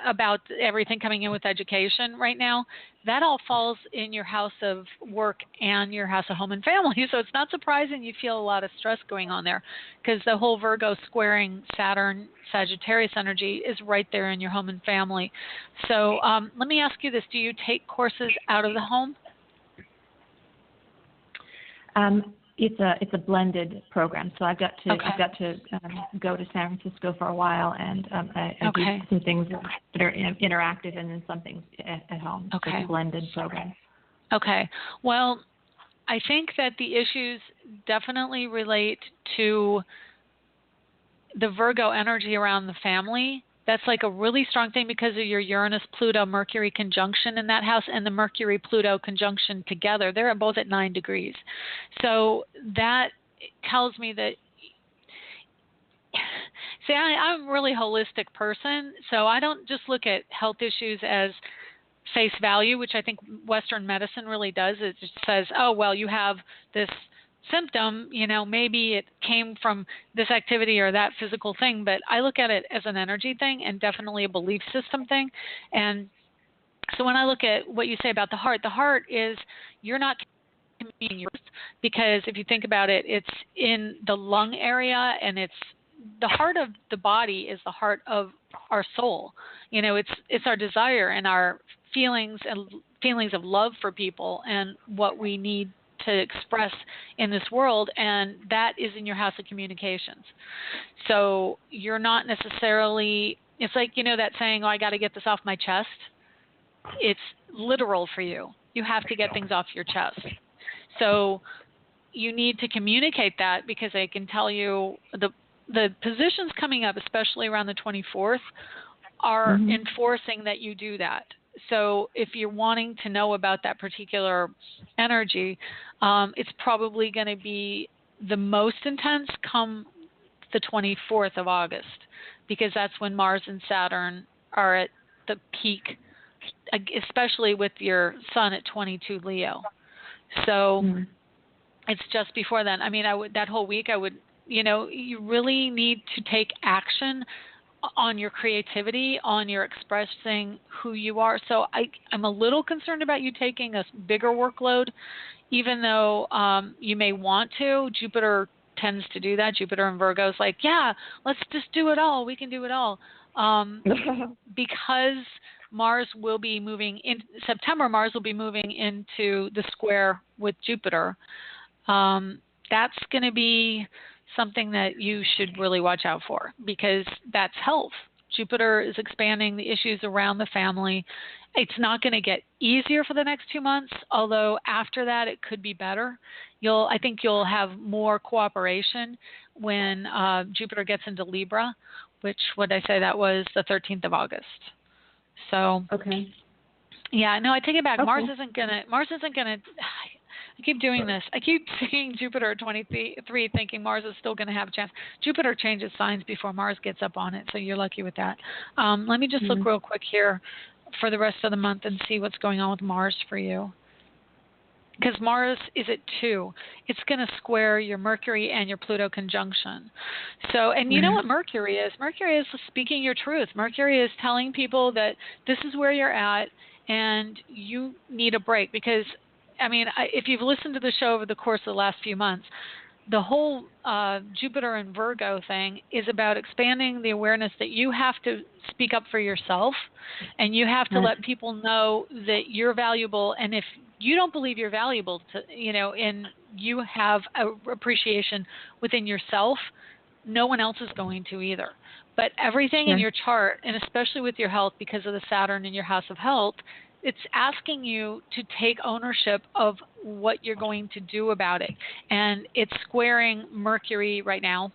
about everything coming in with education right now. That all falls in your house of work and your house of home and family, so it's not surprising you feel a lot of stress going on there, because the whole Virgo squaring Saturn Sagittarius energy is right there in your home and family. So let me ask you this: do you take courses out of the home? It's a blended program, so I've got to go to San Francisco for a while, and I do some things that are interactive, and then some things at home. Okay. So it's a blended program. Okay. Well, I think that the issues definitely relate to the Virgo energy around the family. That's like a really strong thing because of your Uranus-Pluto-Mercury conjunction in that house, and the Mercury-Pluto conjunction together. They're both at 9 degrees. So that tells me that, see, I'm a really holistic person, so I don't just look at health issues as face value, which I think Western medicine really does. It just says, oh, well, you have this symptom, maybe it came from this activity or that physical thing, but I look at it as an energy thing and definitely a belief system thing. And so when I look at what you say about the heart is you're not communicating yours, because if you think about it, it's in the lung area, and it's the heart of the body is the heart of our soul. It's our desire and our feelings of love for people and what we need to express in this world, and that is in your house of communications. So you're not necessarily, it's like, that saying, oh, I got to get this off my chest. It's literal for you. You have to get things off your chest. So you need to communicate that, because I can tell you the positions coming up, especially around the 24th, are enforcing that you do that. So if you're wanting to know about that particular energy, it's probably going to be the most intense come the 24th of August, because that's when Mars and Saturn are at the peak, especially with your sun at 22 Leo. So it's just before then. I mean, that whole week, you really need to take action on your creativity, on your expressing who you are. So I'm a little concerned about you taking a bigger workload, even though you may want to. Jupiter tends to do that. Jupiter and Virgo is like, yeah, let's just do it all. We can do it all. Because Mars will be moving in September. Mars will be moving into the square with Jupiter. That's going to be something that you should really watch out for, because that's health. Jupiter is expanding the issues around the family. It's not going to get easier for the next 2 months, although after that it could be better. I think you'll have more cooperation when Jupiter gets into Libra, which, what did I say, that was the 13th of August. So, okay. Yeah, no, I take it back. Okay. Mars isn't gonna. I keep doing this. I keep seeing Jupiter at 23, thinking Mars is still going to have a chance. Jupiter changes signs before Mars gets up on it, so you're lucky with that. Let me just look real quick here for the rest of the month and see what's going on with Mars for you. Because Mars is at 2. It's going to square your Mercury and your Pluto conjunction. So, and you know what Mercury is? Mercury is speaking your truth. Mercury is telling people that this is where you're at and you need a break. Because, I mean, if you've listened to the show over the course of the last few months, the whole Jupiter and Virgo thing is about expanding the awareness that you have to speak up for yourself and you have to let people know that you're valuable. And if you don't believe you're valuable to, and you have appreciation within yourself, no one else is going to either. But everything in your chart, and especially with your health because of the Saturn in your house of health, it's asking you to take ownership of what you're going to do about it. And it's squaring Mercury right now.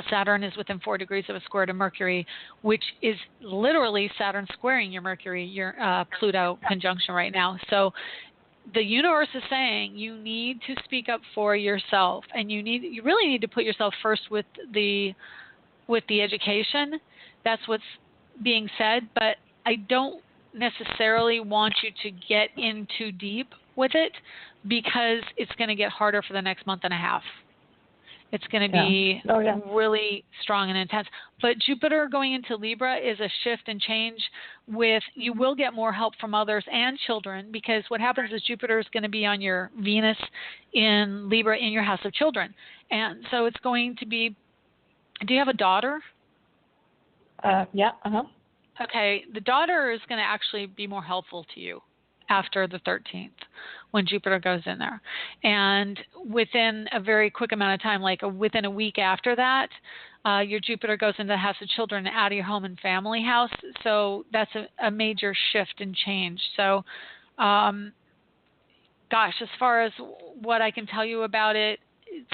Saturn is within 4 degrees of a square to Mercury, which is literally Saturn squaring your Mercury, your Pluto conjunction right now. So the universe is saying you need to speak up for yourself, and you really need to put yourself first with the education. That's what's being said, but I don't necessarily want you to get in too deep with it because it's going to get harder for the next month and a half. It's going to be really strong and intense. But Jupiter going into Libra is a shift and change with you will get more help from others and children, because what happens is Jupiter is going to be on your Venus in Libra in your house of children. And so it's going to be, do you have a daughter? Yeah. Okay, the daughter is going to actually be more helpful to you after the 13th when Jupiter goes in there. And within a very quick amount of time, like within a week after that, your Jupiter goes into the house of children out of your home and family house. So that's a major shift and change. So, gosh, as far as what I can tell you about it,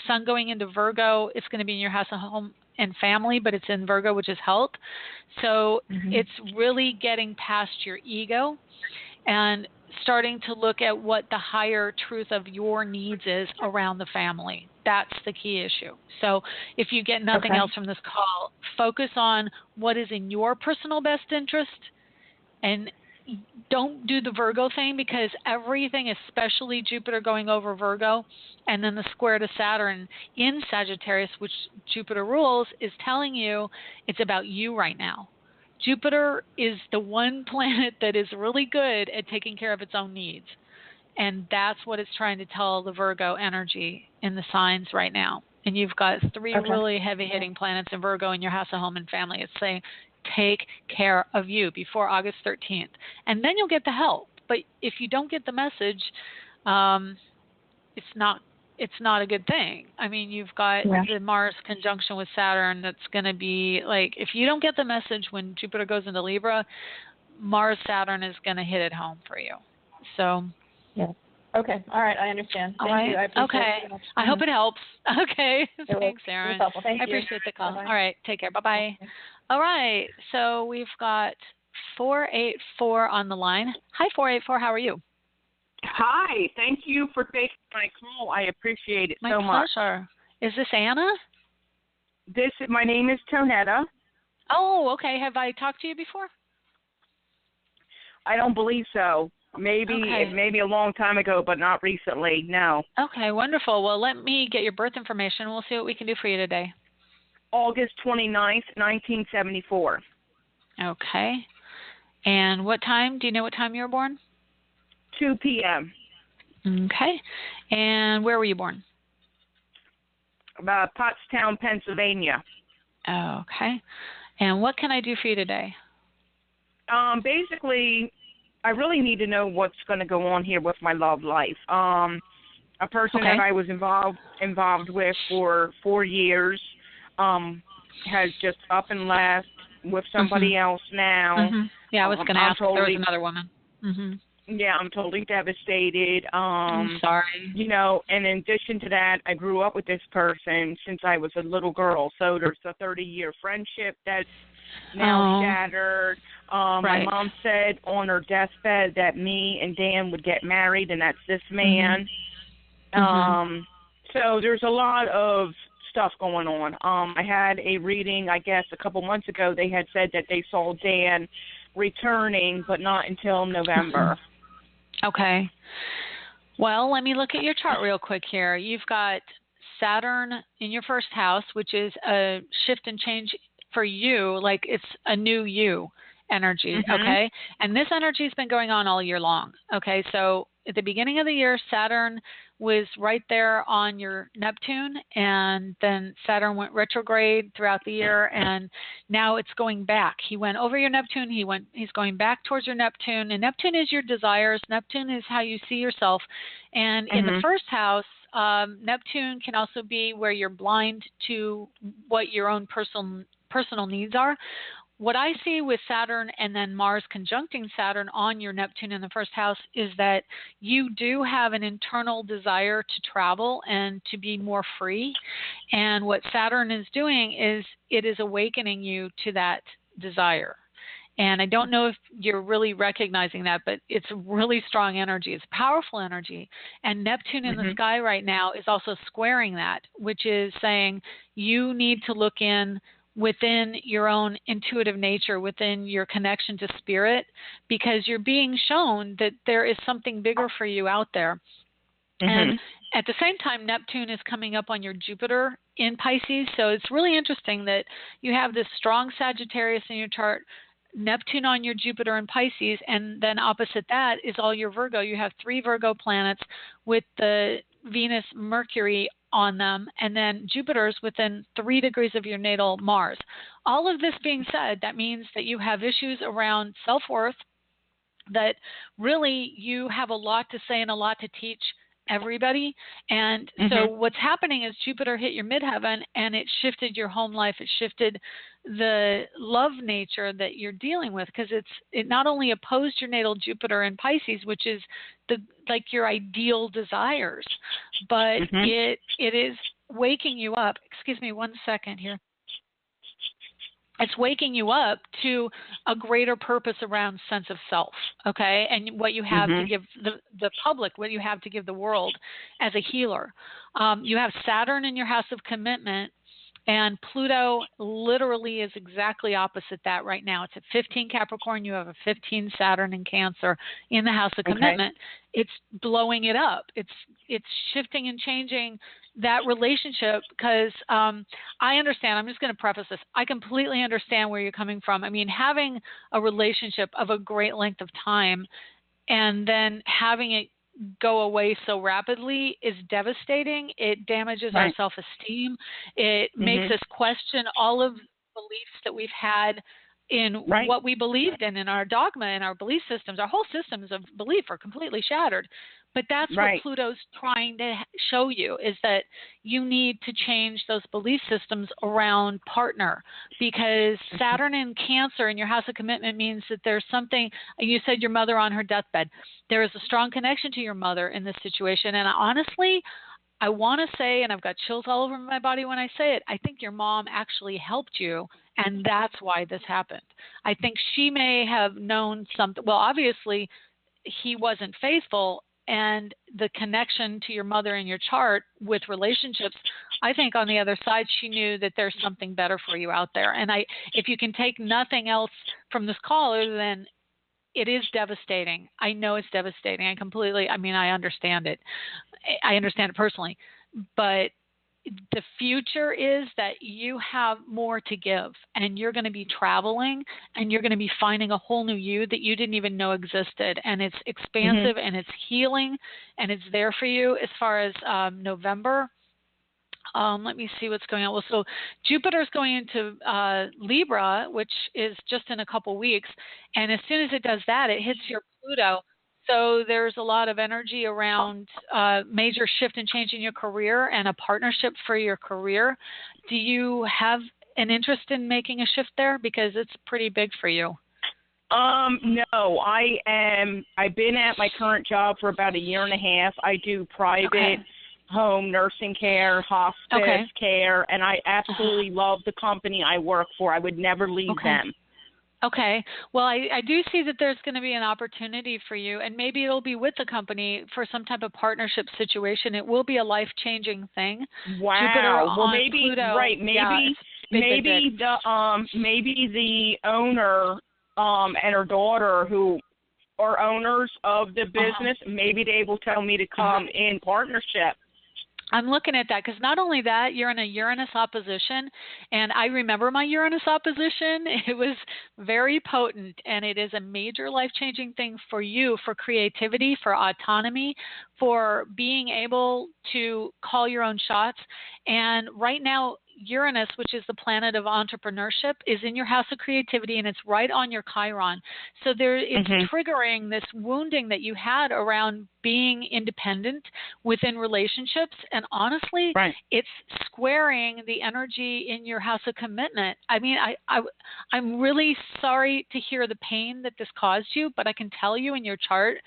Sun going into Virgo, it's going to be in your house of home and family, but it's in Virgo, which is health. So it's really getting past your ego and starting to look at what the higher truth of your needs is around the family. That's the key issue. So if you get nothing else from this call, focus on what is in your personal best interest, and don't do the Virgo thing, because everything, especially Jupiter going over Virgo and then the square to Saturn in Sagittarius, which Jupiter rules, is telling you it's about you right now. Jupiter is the one planet that is really good at taking care of its own needs. And that's what it's trying to tell the Virgo energy in the signs right now. And you've got 3 really heavy-hitting planets in Virgo in your house of home and family. It's saying, take care of you before August 13th. And then you'll get the help. But if you don't get the message, it's not a good thing. I mean, you've got the Mars conjunction with Saturn that's going to be like, if you don't get the message when Jupiter goes into Libra, Mars Saturn is going to hit it home for you. So. Yeah. Okay. All right. I understand. Thank you. I appreciate it. I hope it helps. Okay. Thanks, It Erin. was helpful. Thank you. I appreciate the call. Bye-bye. All right. Take care. Bye-bye. Okay. All right. So we've got 484 on the line. Hi, 484. How are you? Hi. Thank you for taking my call. I appreciate it so much. My pleasure. Is this Anna? My name is Tonetta. Oh, okay. Have I talked to you before? I don't believe so. Maybe a long time ago, but not recently. No. Okay, wonderful. Well, let me get your birth information. We'll see what we can do for you today. August 29th, 1974. Okay. And what time? Do you know what time you were born? 2 p.m. Okay. And where were you born? Pottstown, Pennsylvania. Okay. And what can I do for you today? Basically, I really need to know what's going to go on here with my love life. A person that I was involved with for 4 years has just up and left. with somebody else now. Yeah, I was going to ask if there was totally, another woman. Yeah, I'm totally devastated. I'm sorry. You know, and in addition to that, I grew up with this person since I was a little girl. So there's a 30-year friendship that's now shattered. My mom said on her deathbed that me and Dan would get married, and that's this man. So there's a lot of stuff going on. I had a reading, I guess, a couple months ago. They had said that they saw Dan returning, but not until November. Okay. Well, let me look at your chart real quick here. You've got Saturn in your first house, which is a shift and change for you, like it's a new you energy, okay? And this energy has been going on all year long, okay? So at the beginning of the year, Saturn was right there on your Neptune, and then Saturn went retrograde throughout the year, and now it's going back. He went over your Neptune, he's going back towards your Neptune, and Neptune is your desires. Neptune is how you see yourself. And in the first house, Neptune can also be where you're blind to what your own personal needs are. What I see with Saturn and then Mars conjuncting Saturn on your Neptune in the first house is that you do have an internal desire to travel and to be more free. And what Saturn is doing is it is awakening you to that desire. And I don't know if you're really recognizing that, but it's a really strong energy. It's powerful energy. And Neptune in the sky right now is also squaring that, which is saying you need to look in within your own intuitive nature, within your connection to spirit, because you're being shown that there is something bigger for you out there. And at the same time, Neptune is coming up on your Jupiter in Pisces. So it's really interesting that you have this strong Sagittarius in your chart, Neptune on your Jupiter in Pisces, and then opposite that is all your Virgo. You have 3 Virgo planets with the Venus, Mercury on them, and then Jupiter's within 3 degrees of your natal Mars. All of this being said, that means that you have issues around self-worth, that really you have a lot to say and a lot to teach everybody. And so what's happening is Jupiter hit your midheaven and it shifted your home life. It shifted the love nature that you're dealing with, because it not only opposed your natal Jupiter in Pisces, which is like your ideal desires, but it is waking you up. Excuse me 1 second here. It's waking you up to a greater purpose around sense of self, okay? And what you have to give the public, what you have to give the world as a healer. You have Saturn in your house of commitment, and Pluto literally is exactly opposite that right now. It's at 15 Capricorn. You have a 15 Saturn in Cancer in the house of commitment. It's blowing it up. It's shifting and changing that relationship, because I understand. I'm just going to preface this. I completely understand where you're coming from. I mean, having a relationship of a great length of time and then having it go away so rapidly is devastating. It damages our self-esteem. It makes us question all of the beliefs that we've had in what we believed in our dogma and our belief systems. Our whole systems of belief are completely shattered. But that's what Pluto's trying to show you, is that you need to change those belief systems around partner, because Saturn in Cancer in your house of commitment means that there's something. You said your mother on her deathbed. There is a strong connection to your mother in this situation. And honestly, I want to say, and I've got chills all over my body when I say it, I think your mom actually helped you, and that's why this happened. I think she may have known something. Well, obviously, he wasn't faithful. And the connection to your mother in your chart with relationships, I think on the other side, she knew that there's something better for you out there. And if you can take nothing else from this call other than it is devastating. I know it's devastating. I understand it. I understand it personally. But the future is that you have more to give, and you're going to be traveling, and you're going to be finding a whole new you that you didn't even know existed. And it's expansive and it's healing, and it's there for you as far as November. Let me see what's going on. Well, so Jupiter's going into Libra, which is just in a couple weeks. And as soon as it does that, it hits your Pluto. So there's a lot of energy around major shift and change in your career and a partnership for your career. Do you have an interest in making a shift there? Because it's pretty big for you. No, I've been at my current job for about a year and a half. I do private home nursing care, hospice care, and I absolutely love the company I work for. I would never leave them. Okay. Well, I do see that there's going to be an opportunity for you, and maybe it'll be with the company for some type of partnership situation. It will be a life-changing thing. Wow. Jupiter well, on maybe Pluto, right. Maybe maybe the owner and her daughter who are owners of the business. Maybe they will tell me to come in partnership. I'm looking at that because not only that, you're in a Uranus opposition, and I remember my Uranus opposition. It was very potent, and it is a major life-changing thing for you, for creativity, for autonomy, for being able to call your own shots. And right now, Uranus, which is the planet of entrepreneurship, is in your house of creativity, and it's right on your Chiron. So it's triggering this wounding that you had around being independent within relationships. And honestly, it's squaring the energy in your house of commitment. I mean, I'm really sorry to hear the pain that this caused you, but I can tell you in your chart,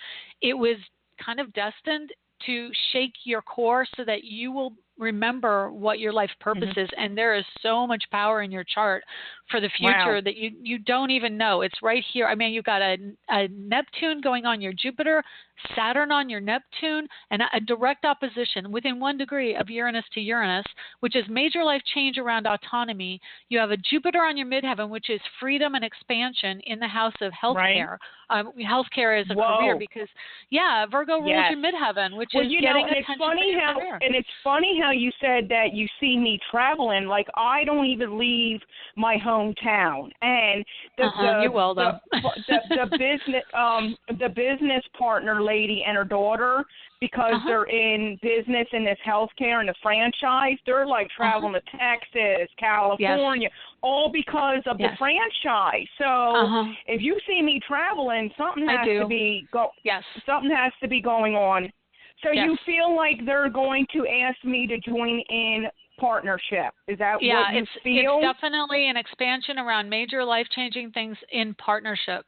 it was kind of destined to shake your core so that you will remember what your life purpose is. And there is so much power in your chart for the future that you don't even know. It's right here. I mean, you've got a Neptune going on your Jupiter, Saturn on your Neptune, and a direct opposition within 1 degree of Uranus to Uranus, which is major life change around autonomy. You have a Jupiter on your midheaven, which is freedom and expansion in the house of healthcare. Healthcare is a career because, Virgo rules your midheaven, which is getting attention from your career. And it's funny how you said that you see me traveling. Like, I don't even leave my hometown. And the business partner lady and her daughter, because they're in business in this healthcare and the franchise, they're like traveling to Texas, California, all because of the franchise. So if you see me traveling, something has to be going on. So you feel like they're going to ask me to join in partnership. Is that what you feel? It's definitely an expansion around major life-changing things in partnership.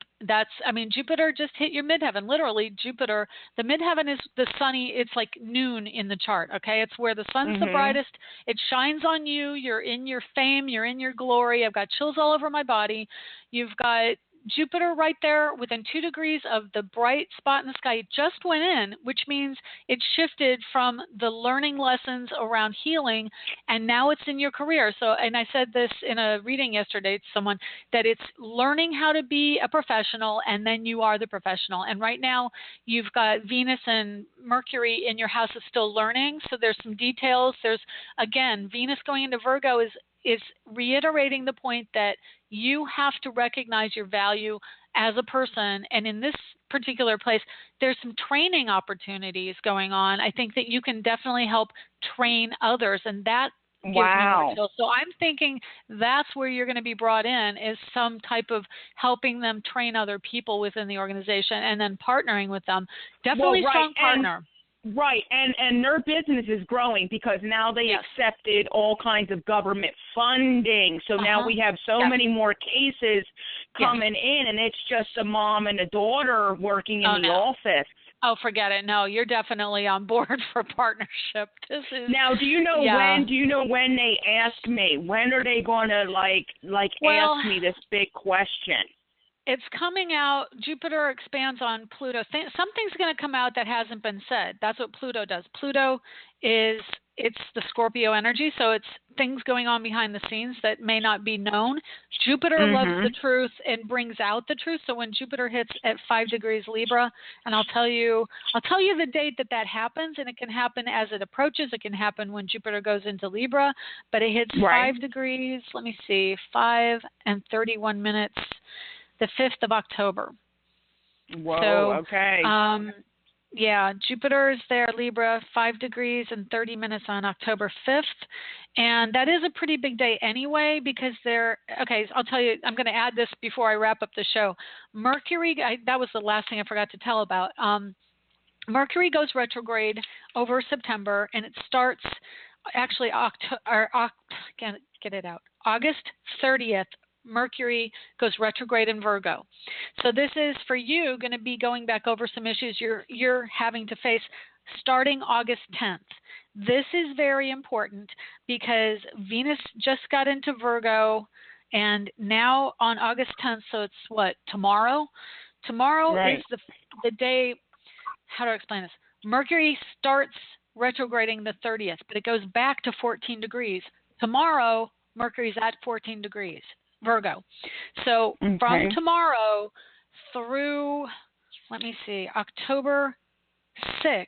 Jupiter just hit your midheaven. Literally, Jupiter, the midheaven is the sunny, it's like noon in the chart, okay? It's where the sun's the brightest. It shines on you. You're in your fame. You're in your glory. I've got chills all over my body. You've got Jupiter right there within 2 degrees of the bright spot in the sky. It just went in, which means it shifted from the learning lessons around healing, and now it's in your career. So, and I said this in a reading yesterday to someone, that it's learning how to be a professional, and then you are the professional. And right now you've got Venus and Mercury in your house is still learning. So there's some details. There's, again, Venus going into Virgo is reiterating the point that you have to recognize your value as a person. And in this particular place, there's some training opportunities going on. I think that you can definitely help train others, and that gives me more chills. So I'm thinking that's where you're going to be brought in, is some type of helping them train other people within the organization and then partnering with them. Definitely strong partner. Right, and their business is growing because now they accepted all kinds of government funding. So now we have so many more cases coming in, and it's just a mom and a daughter working in the office. Oh, forget it. No, you're definitely on board for partnership. Now, do you know when? Do you know when they ask me? When are they going to ask me this big question? It's coming out. Jupiter expands on Pluto. Something's going to come out that hasn't been said. That's what Pluto does. Pluto it's the Scorpio energy, so it's things going on behind the scenes that may not be known. Jupiter loves the truth and brings out the truth. So when Jupiter hits at 5 degrees Libra, and I'll tell you the date that happens, and it can happen as it approaches. It can happen when Jupiter goes into Libra, but it hits 5 degrees. Let me see, 5 and 31 minutes. The 5th of October. Whoa, Jupiter is there, Libra, 5 degrees and 30 minutes on October 5th. And that is a pretty big day anyway, because I'll tell you, I'm going to add this before I wrap up the show. Mercury, that was the last thing I forgot to tell about. Mercury goes retrograde over September, and it starts actually August 30th, Mercury goes retrograde in Virgo. So this is for you going to be going back over some issues you're having to face starting August 10th. This is very important because Venus just got into Virgo, and now on August 10th, so it's what, tomorrow? Tomorrow right. is the day, how do I explain this? Mercury starts retrograding the 30th, but it goes back to 14 degrees. Tomorrow, Mercury's at 14 degrees, Virgo. So from tomorrow through, let me see, October 6th,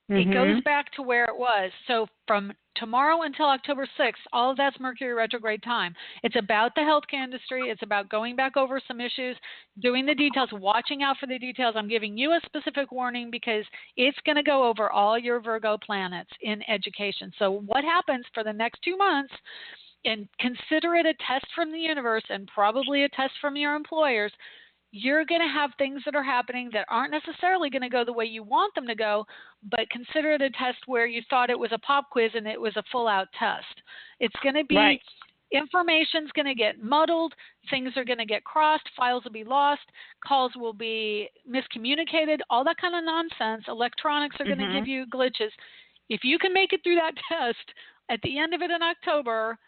it goes back to where it was. So from tomorrow until October 6th, all of that's Mercury retrograde time. It's about the healthcare industry. It's about going back over some issues, doing the details, watching out for the details. I'm giving you a specific warning because it's going to go over all your Virgo planets in education. So what happens for the next 2 months, and consider it a test from the universe and probably a test from your employers, you're going to have things that are happening that aren't necessarily going to go the way you want them to go, but consider it a test where you thought it was a pop quiz and it was a full-out test. It's going to be, information's going to get muddled, things are going to get crossed, files will be lost, calls will be miscommunicated, all that kind of nonsense. Electronics are going to give you glitches. If you can make it through that test, at the end of it in October,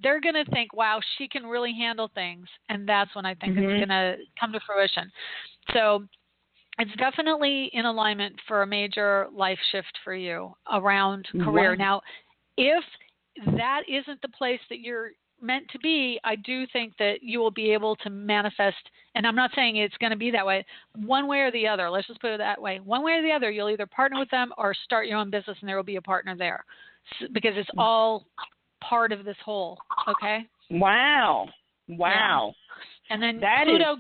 they're going to think, wow, she can really handle things. And that's when I think it's going to come to fruition. So it's definitely in alignment for a major life shift for you around career. Now, if that isn't the place that you're meant to be, I do think that you will be able to manifest, and I'm not saying it's going to be that way, one way or the other. Let's just put it that way. One way or the other, you'll either partner with them or start your own business, and there will be a partner there because it's all part of this whole, okay? Wow. Yeah. And then that's Pluto,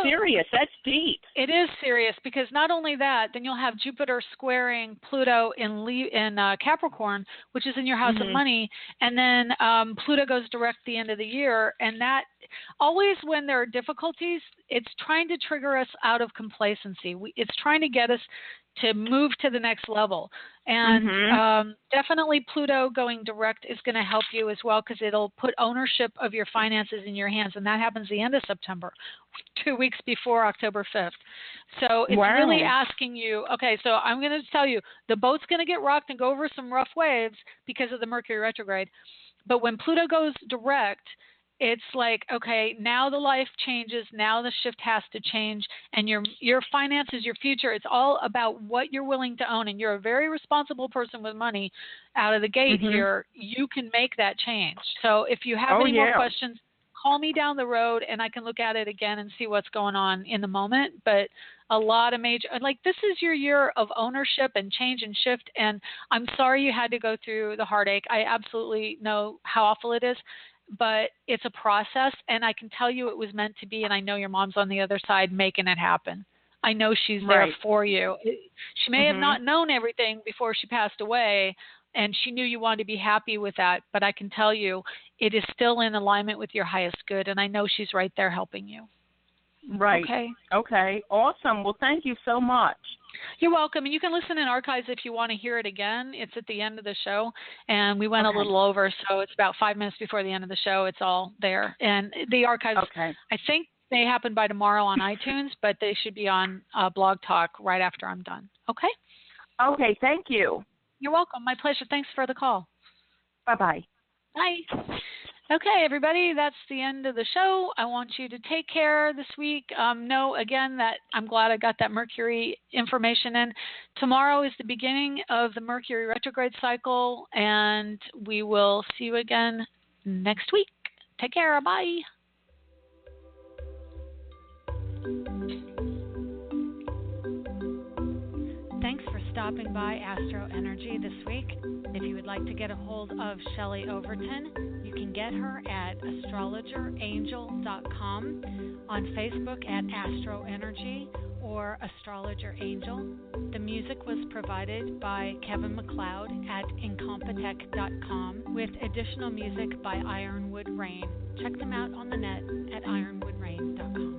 serious. That's deep. It is serious because not only that, then you'll have Jupiter squaring Pluto in Capricorn, which is in your house of money, and then Pluto goes direct the end of the year, and that always when there are difficulties, it's trying to trigger us out of complacency. It's trying to get us to move to the next level. And definitely Pluto going direct is going to help you as well because it'll put ownership of your finances in your hands, and that happens the end of September, 2 weeks before October 5th. So it's really asking you, okay, so I'm going to tell you, the boat's going to get rocked and go over some rough waves because of the Mercury retrograde. But when Pluto goes direct, it's like, okay, now the life changes. Now the shift has to change, and your finances, your future, it's all about what you're willing to own. And you're a very responsible person with money out of the gate here. You can make that change. So if you have any more questions, call me down the road, and I can look at it again and see what's going on in the moment. But a lot of major, like this is your year of ownership and change and shift. And I'm sorry you had to go through the heartache. I absolutely know how awful it is. But it's a process, and I can tell you it was meant to be, and I know your mom's on the other side making it happen. I know she's there for you. She may have not known everything before she passed away, and she knew you wanted to be happy with that, but I can tell you it is still in alignment with your highest good, and I know she's right there helping you. Right. Okay. Awesome. Well, thank you so much. You're welcome. And you can listen in archives if you want to hear it again. It's at the end of the show. And we went a little over, so it's about 5 minutes before the end of the show. It's all there. And the archives, I think they happen by tomorrow on iTunes, but they should be on Blog Talk right after I'm done. Okay? Okay. Thank you. You're welcome. My pleasure. Thanks for the call. Bye-bye. Bye. Okay, everybody, that's the end of the show. I want you to take care this week. Know, again, that I'm glad I got that Mercury information in. Tomorrow is the beginning of the Mercury retrograde cycle, and we will see you again next week. Take care. Bye. Thanks for stopping by AstroEnergy this week. If you would like to get a hold of Shelley Overton, you can get her at astrologerangel.com, on Facebook at AstroEnergy or Astrologer Angel. The music was provided by Kevin MacLeod at incompetech.com with additional music by Ironwood Rain. Check them out on the net at ironwoodrain.com.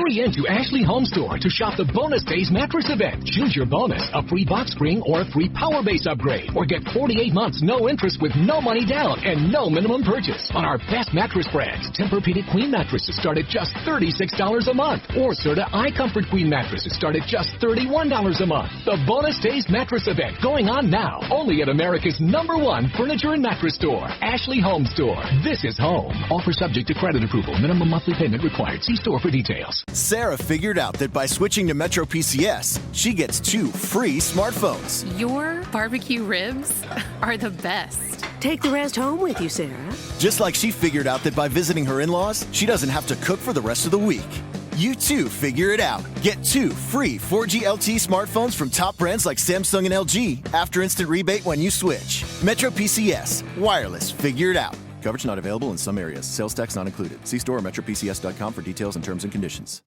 Hurry into Ashley Home Store to shop the Bonus Days mattress event. Choose your bonus, a free box spring or a free power base upgrade, or get 48 months no interest with no money down and no minimum purchase. On our best mattress brands, Tempur-Pedic Queen mattresses start at just $36 a month, or Serta iComfort Queen mattresses start at just $31 a month. The Bonus Days mattress event going on now, only at America's #1 furniture and mattress store, Ashley Home Store. This is home. Offer subject to credit approval. Minimum monthly payment required. See store for details. Sarah figured out that by switching to Metro PCS, she gets 2 free smartphones. Your barbecue ribs are the best. Take the rest home with you, Sarah. Just like she figured out that by visiting her in-laws, she doesn't have to cook for the rest of the week. You too figure it out. Get 2 free 4G LTE smartphones from top brands like Samsung and LG after instant rebate when you switch. Metro PCS. Wireless. Figure it out. Coverage not available in some areas. Sales tax not included. See store or metropcs.com for details and terms and conditions.